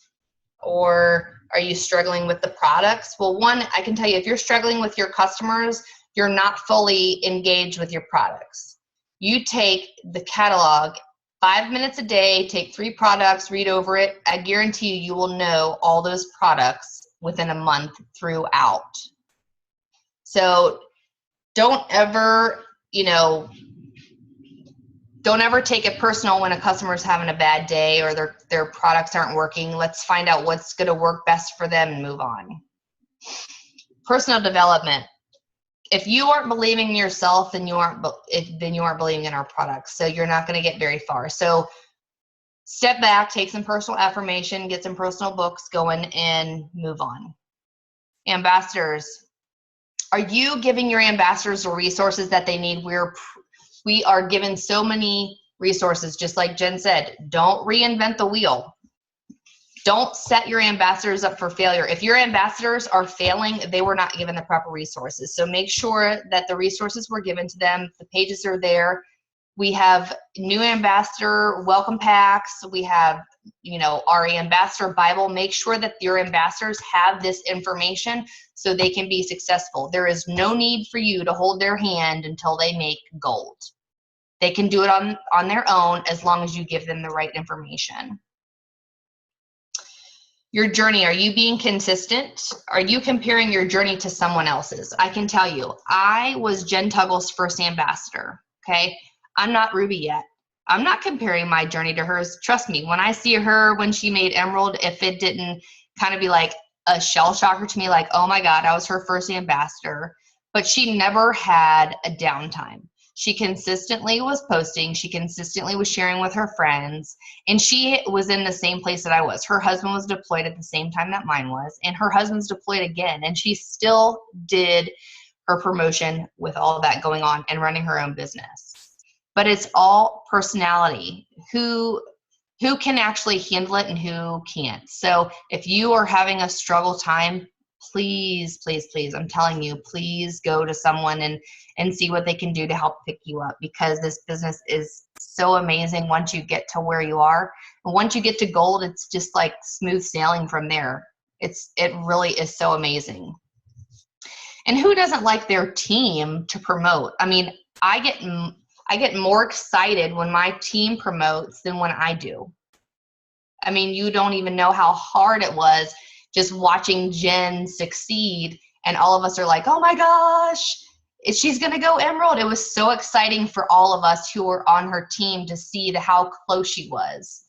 [SPEAKER 1] or are you struggling with the products? Well, one, I can tell you, if you're struggling with your customers, you're not fully engaged with your products. You take the catalog 5 minutes a day, take 3 products, read over it. I guarantee you will know all those products within a month throughout. So don't ever, don't ever take it personal when a customer's having a bad day or their products aren't working. Let's find out what's going to work best for them and move on. Personal development. If you aren't believing in yourself, then you aren't believing in our products. So you're not going to get very far. So step back, take some personal affirmation, get some personal books going, and move on. Ambassadors. Are you giving your ambassadors the resources that they need? We are given so many resources, just like Jen said. Don't reinvent the wheel. Don't set your ambassadors up for failure. If your ambassadors are failing, they were not given the proper resources. So make sure that the resources were given to them. The pages are there. We have new ambassador welcome packs. We have, our ambassador Bible. Make sure that your ambassadors have this information so they can be successful. There is no need for you to hold their hand until they make gold. They can do it on their own as long as you give them the right information. Your journey, are you being consistent? Are you comparing your journey to someone else's? I can tell you, I was Jen Tuggle's first ambassador, okay? I'm not Ruby yet. I'm not comparing my journey to hers. Trust me, when I see her when she made Emerald, if it didn't kind of be like a shell shocker to me, like, oh my God, I was her first ambassador, but she never had a downtime. She consistently was posting. She consistently was sharing with her friends. And she was in the same place that I was. Her husband was deployed at the same time that mine was. And her husband's deployed again. And she still did her promotion with all that going on and running her own business. But it's all personality. Who can actually handle it and who can't. So if you are having a struggle time, please, please, please, I'm telling you, please go to someone and see what they can do to help pick you up, because this business is so amazing once you get to where you are. And once you get to gold, it's just like smooth sailing from there. It really is so amazing. And who doesn't like their team to promote? I mean, I get more excited when my team promotes than when I do. I mean, you don't even know how hard it was just watching Jen succeed, and all of us are like, oh my gosh, she's going to go Emerald. It was so exciting for all of us who were on her team to see how close she was.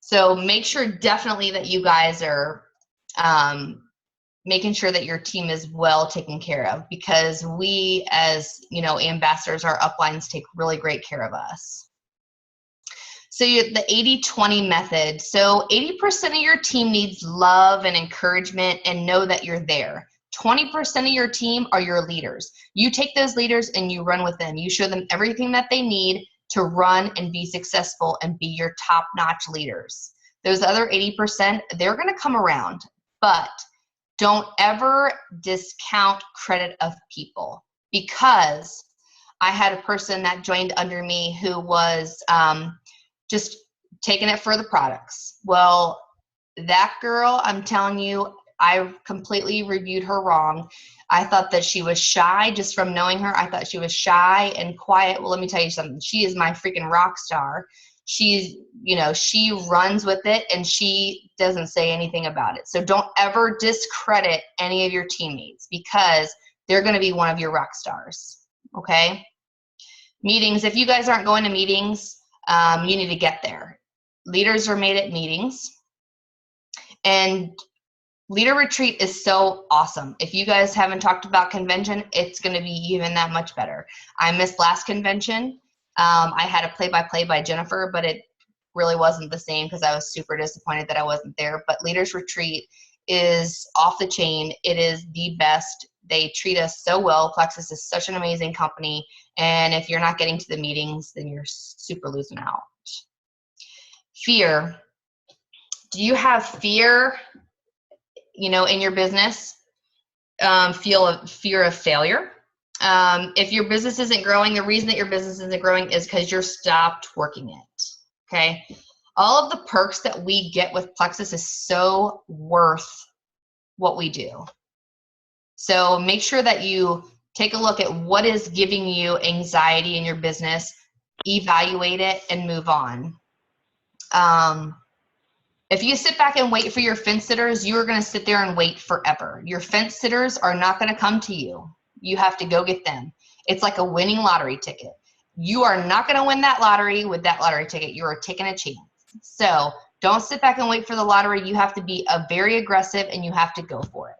[SPEAKER 1] So make sure definitely that you guys are making sure that your team is well taken care of, because we as, ambassadors, our uplines take really great care of us. So the 80-20 method. So 80% of your team needs love and encouragement and know that you're there. 20% of your team are your leaders. You take those leaders and you run with them. You show them everything that they need to run and be successful and be your top-notch leaders. Those other 80%, they're going to come around, but don't ever discount credit of people, because I had a person that joined under me who was just taking it for the products. Well, that girl, I'm telling you, I completely reviewed her wrong. I thought that she was shy just from knowing her. I thought she was shy and quiet. Well, let me tell you something. She is my freaking rock star. She's, she runs with it and she doesn't say anything about it. So don't ever discredit any of your teammates, because they're going to be one of your rock stars. Okay? Meetings. If you guys aren't going to meetings, you need to get there. Leaders are made at meetings. And leader retreat is so awesome. If you guys haven't talked about convention, it's going to be even that much better. I missed last convention. I had a play-by-play by Jennifer, but it really wasn't the same because I was super disappointed that I wasn't there. But leaders retreat is off the chain. It is the best. They treat us so well. Plexus is such an amazing company. And if you're not getting to the meetings, then you're super losing out. Fear. Do you have fear, in your business? Fear of failure. If your business isn't growing, the reason that your business isn't growing is because you're stopped working it. Okay. All of the perks that we get with Plexus is so worth what we do. So make sure that you take a look at what is giving you anxiety in your business, evaluate it, and move on. If you sit back and wait for your fence sitters, you are going to sit there and wait forever. Your fence sitters are not going to come to you. You have to go get them. It's like a winning lottery ticket. You are not going to win that lottery with that lottery ticket. You are taking a chance. So don't sit back and wait for the lottery. You have to be very aggressive, and you have to go for it.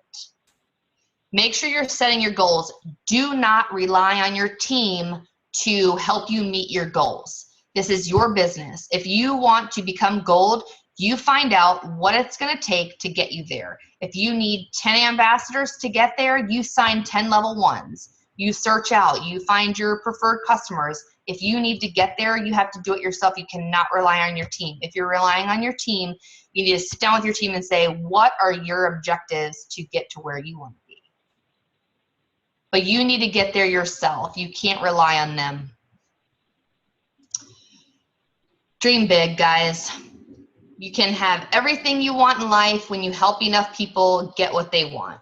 [SPEAKER 1] Make sure you're setting your goals. Do not rely on your team to help you meet your goals. This is your business. If you want to become gold, you find out what it's going to take to get you there. If you need 10 ambassadors to get there, you sign 10 level ones. You search out, you find your preferred customers. If you need to get there, you have to do it yourself. You cannot rely on your team. If you're relying on your team, you need to sit down with your team and say, what are your objectives to get to where you want to be? But you need to get there yourself. You can't rely on them. Dream big, guys. You can have everything you want in life when you help enough people get what they want.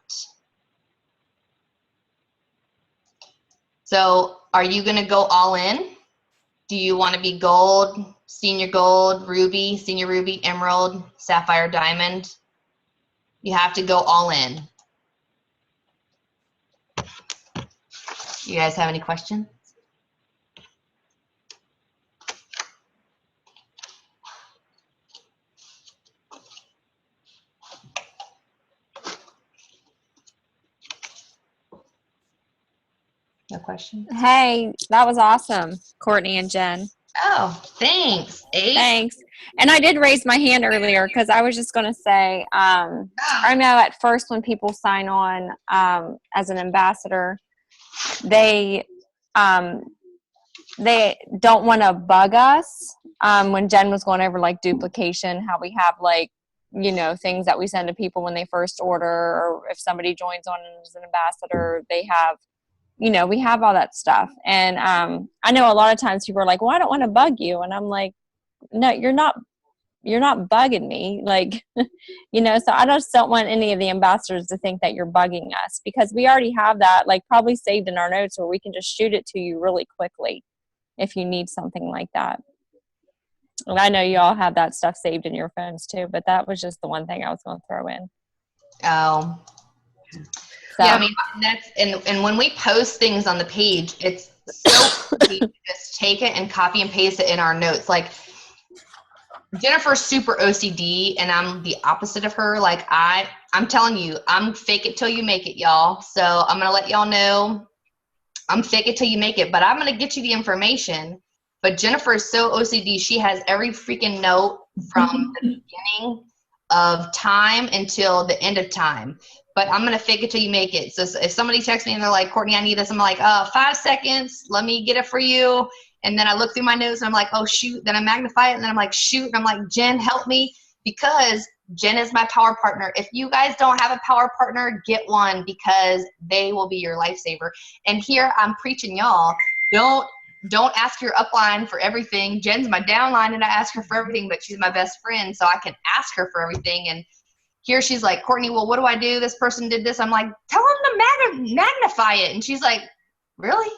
[SPEAKER 1] So are you going to go all in? Do you want to be gold, senior gold, ruby, senior ruby, emerald, sapphire, diamond? You have to go all in. You guys have any questions? No questions?
[SPEAKER 5] Hey, that was awesome, Courtney and Jen.
[SPEAKER 1] Oh, thanks. Ace?
[SPEAKER 5] Thanks. And I did raise my hand earlier because I was just going to say, I know at first when people sign on as an ambassador, they don't want to bug us. When Jen was going over like duplication, how we have like, things that we send to people when they first order, or if somebody joins on as an ambassador, they have, we have all that stuff. And I know a lot of times people are like, well, I don't want to bug you. And I'm like, no, you're not bugging me. Like, so I just don't want any of the ambassadors to think that you're bugging us, because we already have that like probably saved in our notes where we can just shoot it to you really quickly if you need something like that. And I know you all have that stuff saved in your phones too, but that was just the one thing I was going to throw in.
[SPEAKER 1] Oh.
[SPEAKER 5] So,
[SPEAKER 1] yeah, I mean, that's, and when we post things on the page, it's so easy to just take it and copy and paste it in our notes. Like, Jennifer's super OCD, and I'm the opposite of her. Like, I'm telling you, I'm fake it till you make it, y'all. So I'm going to let y'all know I'm fake it till you make it, but I'm going to get you the information. But Jennifer is so OCD. She has every freaking note from the beginning of time until the end of time. But I'm going to fake it till you make it. So if somebody texts me and they're like, Courtney, I need this, I'm like, 5 seconds. Let me get it for you. And then I look through my notes and I'm like, oh, shoot. Then I magnify it. And then I'm like, shoot. And I'm like, Jen, help me. Because Jen is my power partner. If you guys don't have a power partner, get one, because they will be your lifesaver. And here I'm preaching y'all. Don't ask your upline for everything. Jen's my downline and I ask her for everything, but she's my best friend. So I can ask her for everything. And here she's like, Courtney, well, what do I do? This person did this. I'm like, tell them to magnify it. And she's like, really?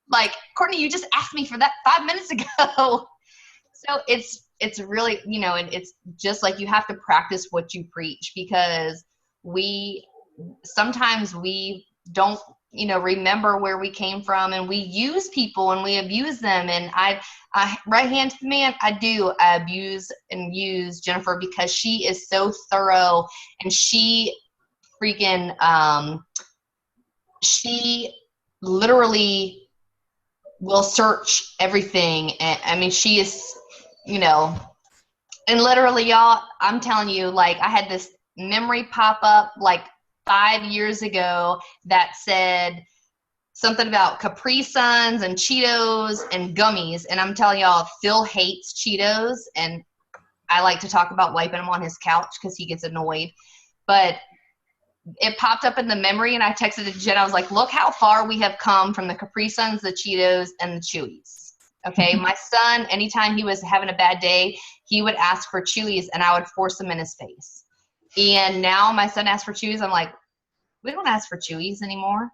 [SPEAKER 1] Like, Courtney, you just asked me for that 5 minutes ago. So it's really, and it's just like you have to practice what you preach, because sometimes we don't, remember where we came from, and we use people and we abuse them. And I right hand to the man, I abuse and use Jennifer, because she is so thorough, and she freaking, she literally will search everything. And I mean, she is, and literally, y'all, I'm telling you, like, I had this memory pop up like 5 years ago that said something about Capri Suns and Cheetos and gummies. And I'm telling y'all, Phil hates Cheetos, and I like to talk about wiping him on his couch because he gets annoyed. But it popped up in the memory, and I texted to Jen. I was like, look how far we have come from the Capri Suns, the Cheetos, and the Chewies. Okay, my son, anytime he was having a bad day, he would ask for Chewies, and I would force them in his face. And now my son asks for Chewies. I'm like, we don't ask for Chewies anymore.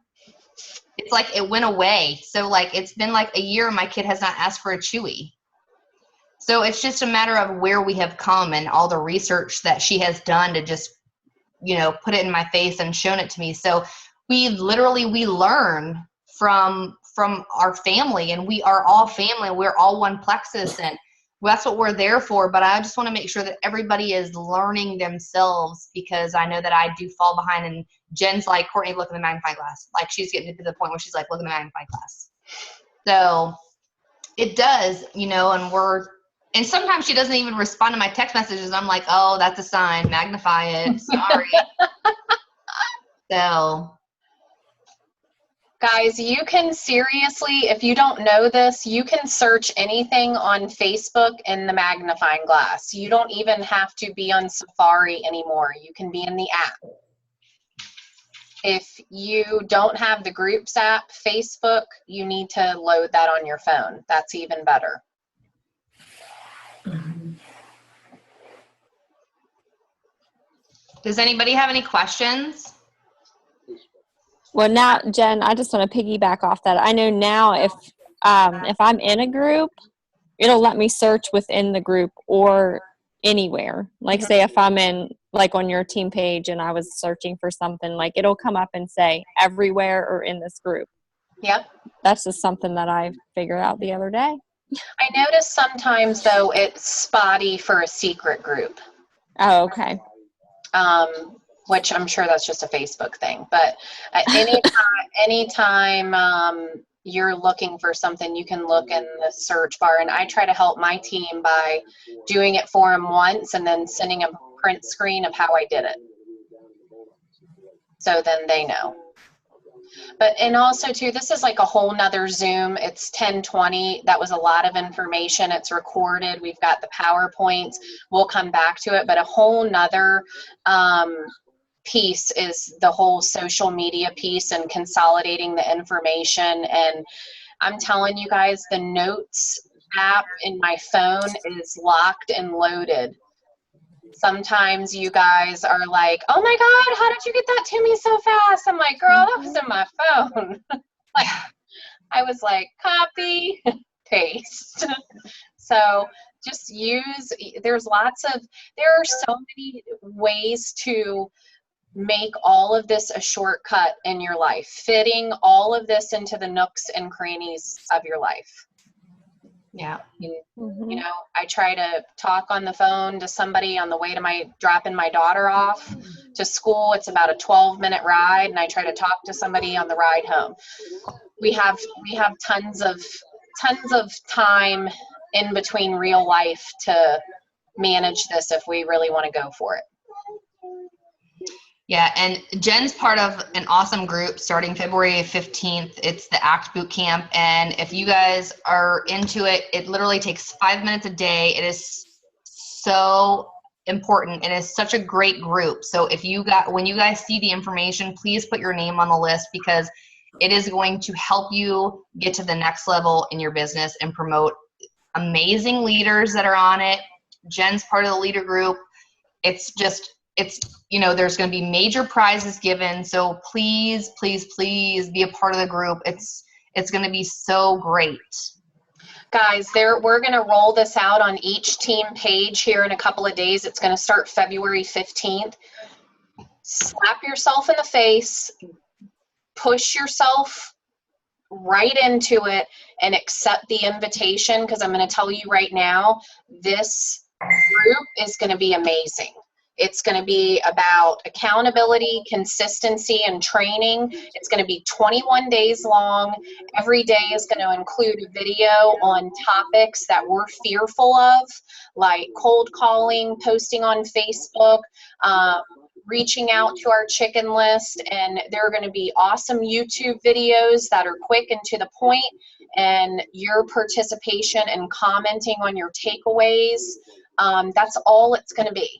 [SPEAKER 1] It's like it went away. So like it's been like a year, my kid has not asked for a Chewy. So it's just a matter of where we have come, and all the research that she has done to just, put it in my face and shown it to me. So we learn from our family, and we are all family. We're all one Plexus, and that's what we're there for. But I just want to make sure that everybody is learning themselves, because I know that I do fall behind. And Jen's like, Courtney, look at the magnifying glass. Like, she's getting to the point where she's like, look at the magnifying glass. So it does, and sometimes she doesn't even respond to my text messages. I'm like, oh, that's a sign. Magnify it. Sorry. So.
[SPEAKER 2] Guys, you can seriously, if you don't know this, you can search anything on Facebook in the magnifying glass. You don't even have to be on Safari anymore. You can be in the app. If you don't have the Groups app, Facebook, you need to load that on your phone. That's even better.
[SPEAKER 1] Does anybody have any questions?
[SPEAKER 5] Well, now, Jen, I just want to piggyback off that. I know now if I'm in a group, it'll let me search within the group or anywhere. Like, say if I'm in, like, on your team page and I was searching for something, like, it'll come up and say everywhere or in this group.
[SPEAKER 2] Yep.
[SPEAKER 5] That's just something that I figured out the other day.
[SPEAKER 2] I notice sometimes, though, it's spotty for a secret group.
[SPEAKER 5] Oh, okay.
[SPEAKER 2] Which I'm sure that's just a Facebook thing. But anytime you're looking for something, you can look in the search bar. And I try to help my team by doing it for them once and then sending a print screen of how I did it. So then they know. And also, too, this is like a whole nother Zoom. It's 10:20. That was a lot of information. It's recorded. We've got the PowerPoints. We'll come back to it. But a whole nother piece is the whole social media piece and consolidating the information. And I'm telling you guys, the Notes app in my phone is locked and loaded. Sometimes you guys are like, oh my God, how did you get that to me so fast? I'm like, girl, that was in my phone. Like, I was like, copy, paste. So just there are so many ways to make all of this a shortcut in your life, fitting all of this into the nooks and crannies of your life.
[SPEAKER 1] Yeah.
[SPEAKER 2] I try to talk on the phone to somebody on the way to dropping my daughter off to school. It's about a 12-minute ride, and I try to talk to somebody on the ride home. We have tons of time in between real life to manage this if we really want to go for it.
[SPEAKER 1] Yeah, and Jen's part of an awesome group starting February 15th. It's the ACT Boot Camp, and if you guys are into it, it literally takes 5 minutes a day. It is so important. It is such a great group. So when you guys see the information, please put your name on the list, because it is going to help you get to the next level in your business and promote amazing leaders that are on it. Jen's part of the leader group. It's there's going to be major prizes given. So please, please, please be a part of the group. It's going to be so great.
[SPEAKER 2] Guys, we're going to roll this out on each team page here in a couple of days. It's going to start February 15th. Slap yourself in the face, push yourself right into it, and accept the invitation, because I'm going to tell you right now, this group is going to be amazing. It's going to be about accountability, consistency, and training. It's going to be 21 days long. Every day is going to include a video on topics that we're fearful of, like cold calling, posting on Facebook, reaching out to our chicken list. And there are going to be awesome YouTube videos that are quick and to the point, and your participation and commenting on your takeaways. That's all it's going to be.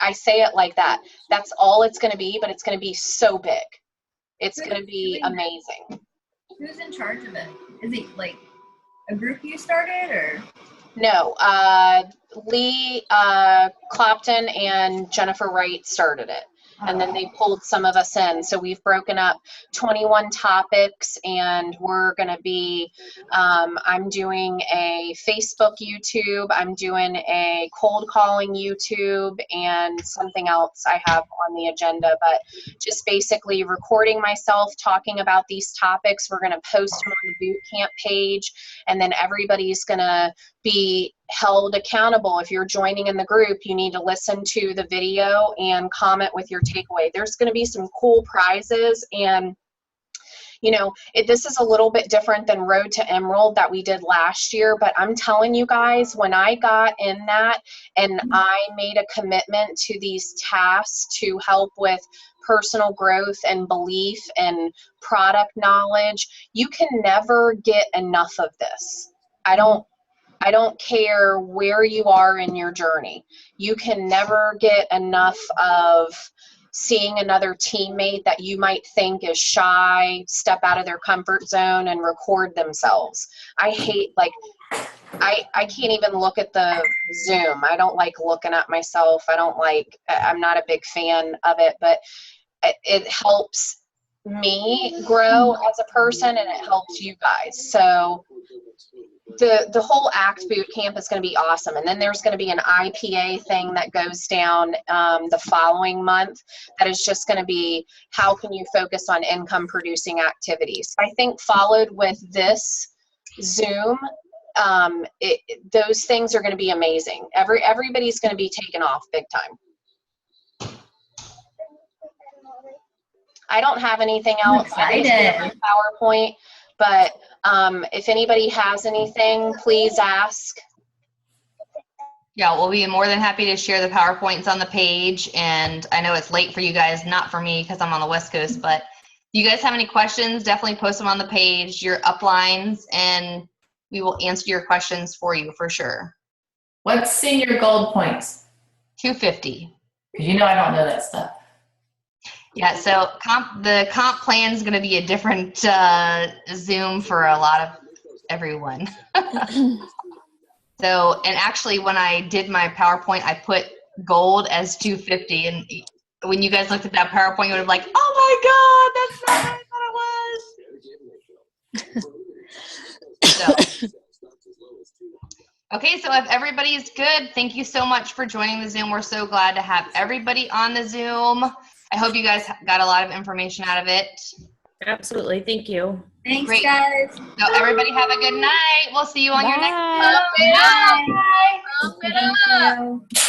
[SPEAKER 2] I say it like that. That's all it's going to be, but it's going to be so big. It's going to be amazing.
[SPEAKER 6] Who's in charge of it? Is it like a group you started, or?
[SPEAKER 2] No, Lee Clopton and Jennifer Wright started it. and then they pulled some of us in. So we've broken up 21 topics, and we're going to be, I'm doing a Facebook YouTube, I'm doing a cold calling YouTube, and something else I have on the agenda, but just basically recording myself talking about these topics. We're going to post them on the boot camp page, and then everybody's going to be held accountable. If you're joining in the group, you need to listen to the video and comment with your takeaway. There's going to be some cool prizes, and you know, this is a little bit different than Road to Emerald that we did last year, but I'm telling you guys, when I got in that and I made a commitment to these tasks to help with personal growth and belief and product knowledge, you can never get enough of this. I don't care where you are in your journey. You can never get enough of seeing another teammate that you might think is shy step out of their comfort zone and record themselves. I hate, like, I can't even look at the Zoom. I don't like looking at myself. I'm not a big fan of it, but it helps me grow as a person, and it helps you guys. So the whole ACT boot camp is going to be awesome. And then there's going to be an IPA thing that goes down the following month that is just going to be how can you focus on income producing activities. I think followed with this Zoom, those things are going to be amazing. Everybody's going to be taken off big time. I don't have anything else. I just have a PowerPoint, but if anybody has anything, please ask.
[SPEAKER 1] Yeah, we'll be more than happy to share the PowerPoints on the page. And I know it's late for you guys, not for me because I'm on the West Coast, but if you guys have any questions, definitely post them on the page, your uplines, and we will answer your questions for you for sure.
[SPEAKER 7] What's senior gold points?
[SPEAKER 1] 250.
[SPEAKER 7] Because you know I don't know that stuff.
[SPEAKER 1] Yeah, so the comp plan is going to be a different Zoom for a lot of everyone. So, and actually when I did my PowerPoint, I put gold as 250. And when you guys looked at that PowerPoint, you would have like, oh my God, that's not what I thought it was. So, okay, so if everybody's good, thank you so much for joining the Zoom. We're so glad to have everybody on the Zoom. I hope you guys got a lot of information out of it.
[SPEAKER 8] Absolutely. Thank you.
[SPEAKER 6] Thanks,
[SPEAKER 1] Great.
[SPEAKER 6] guys.
[SPEAKER 1] So everybody have a good night. We'll see you on your next
[SPEAKER 5] Bye.
[SPEAKER 1] one. Bye.
[SPEAKER 6] Thank you.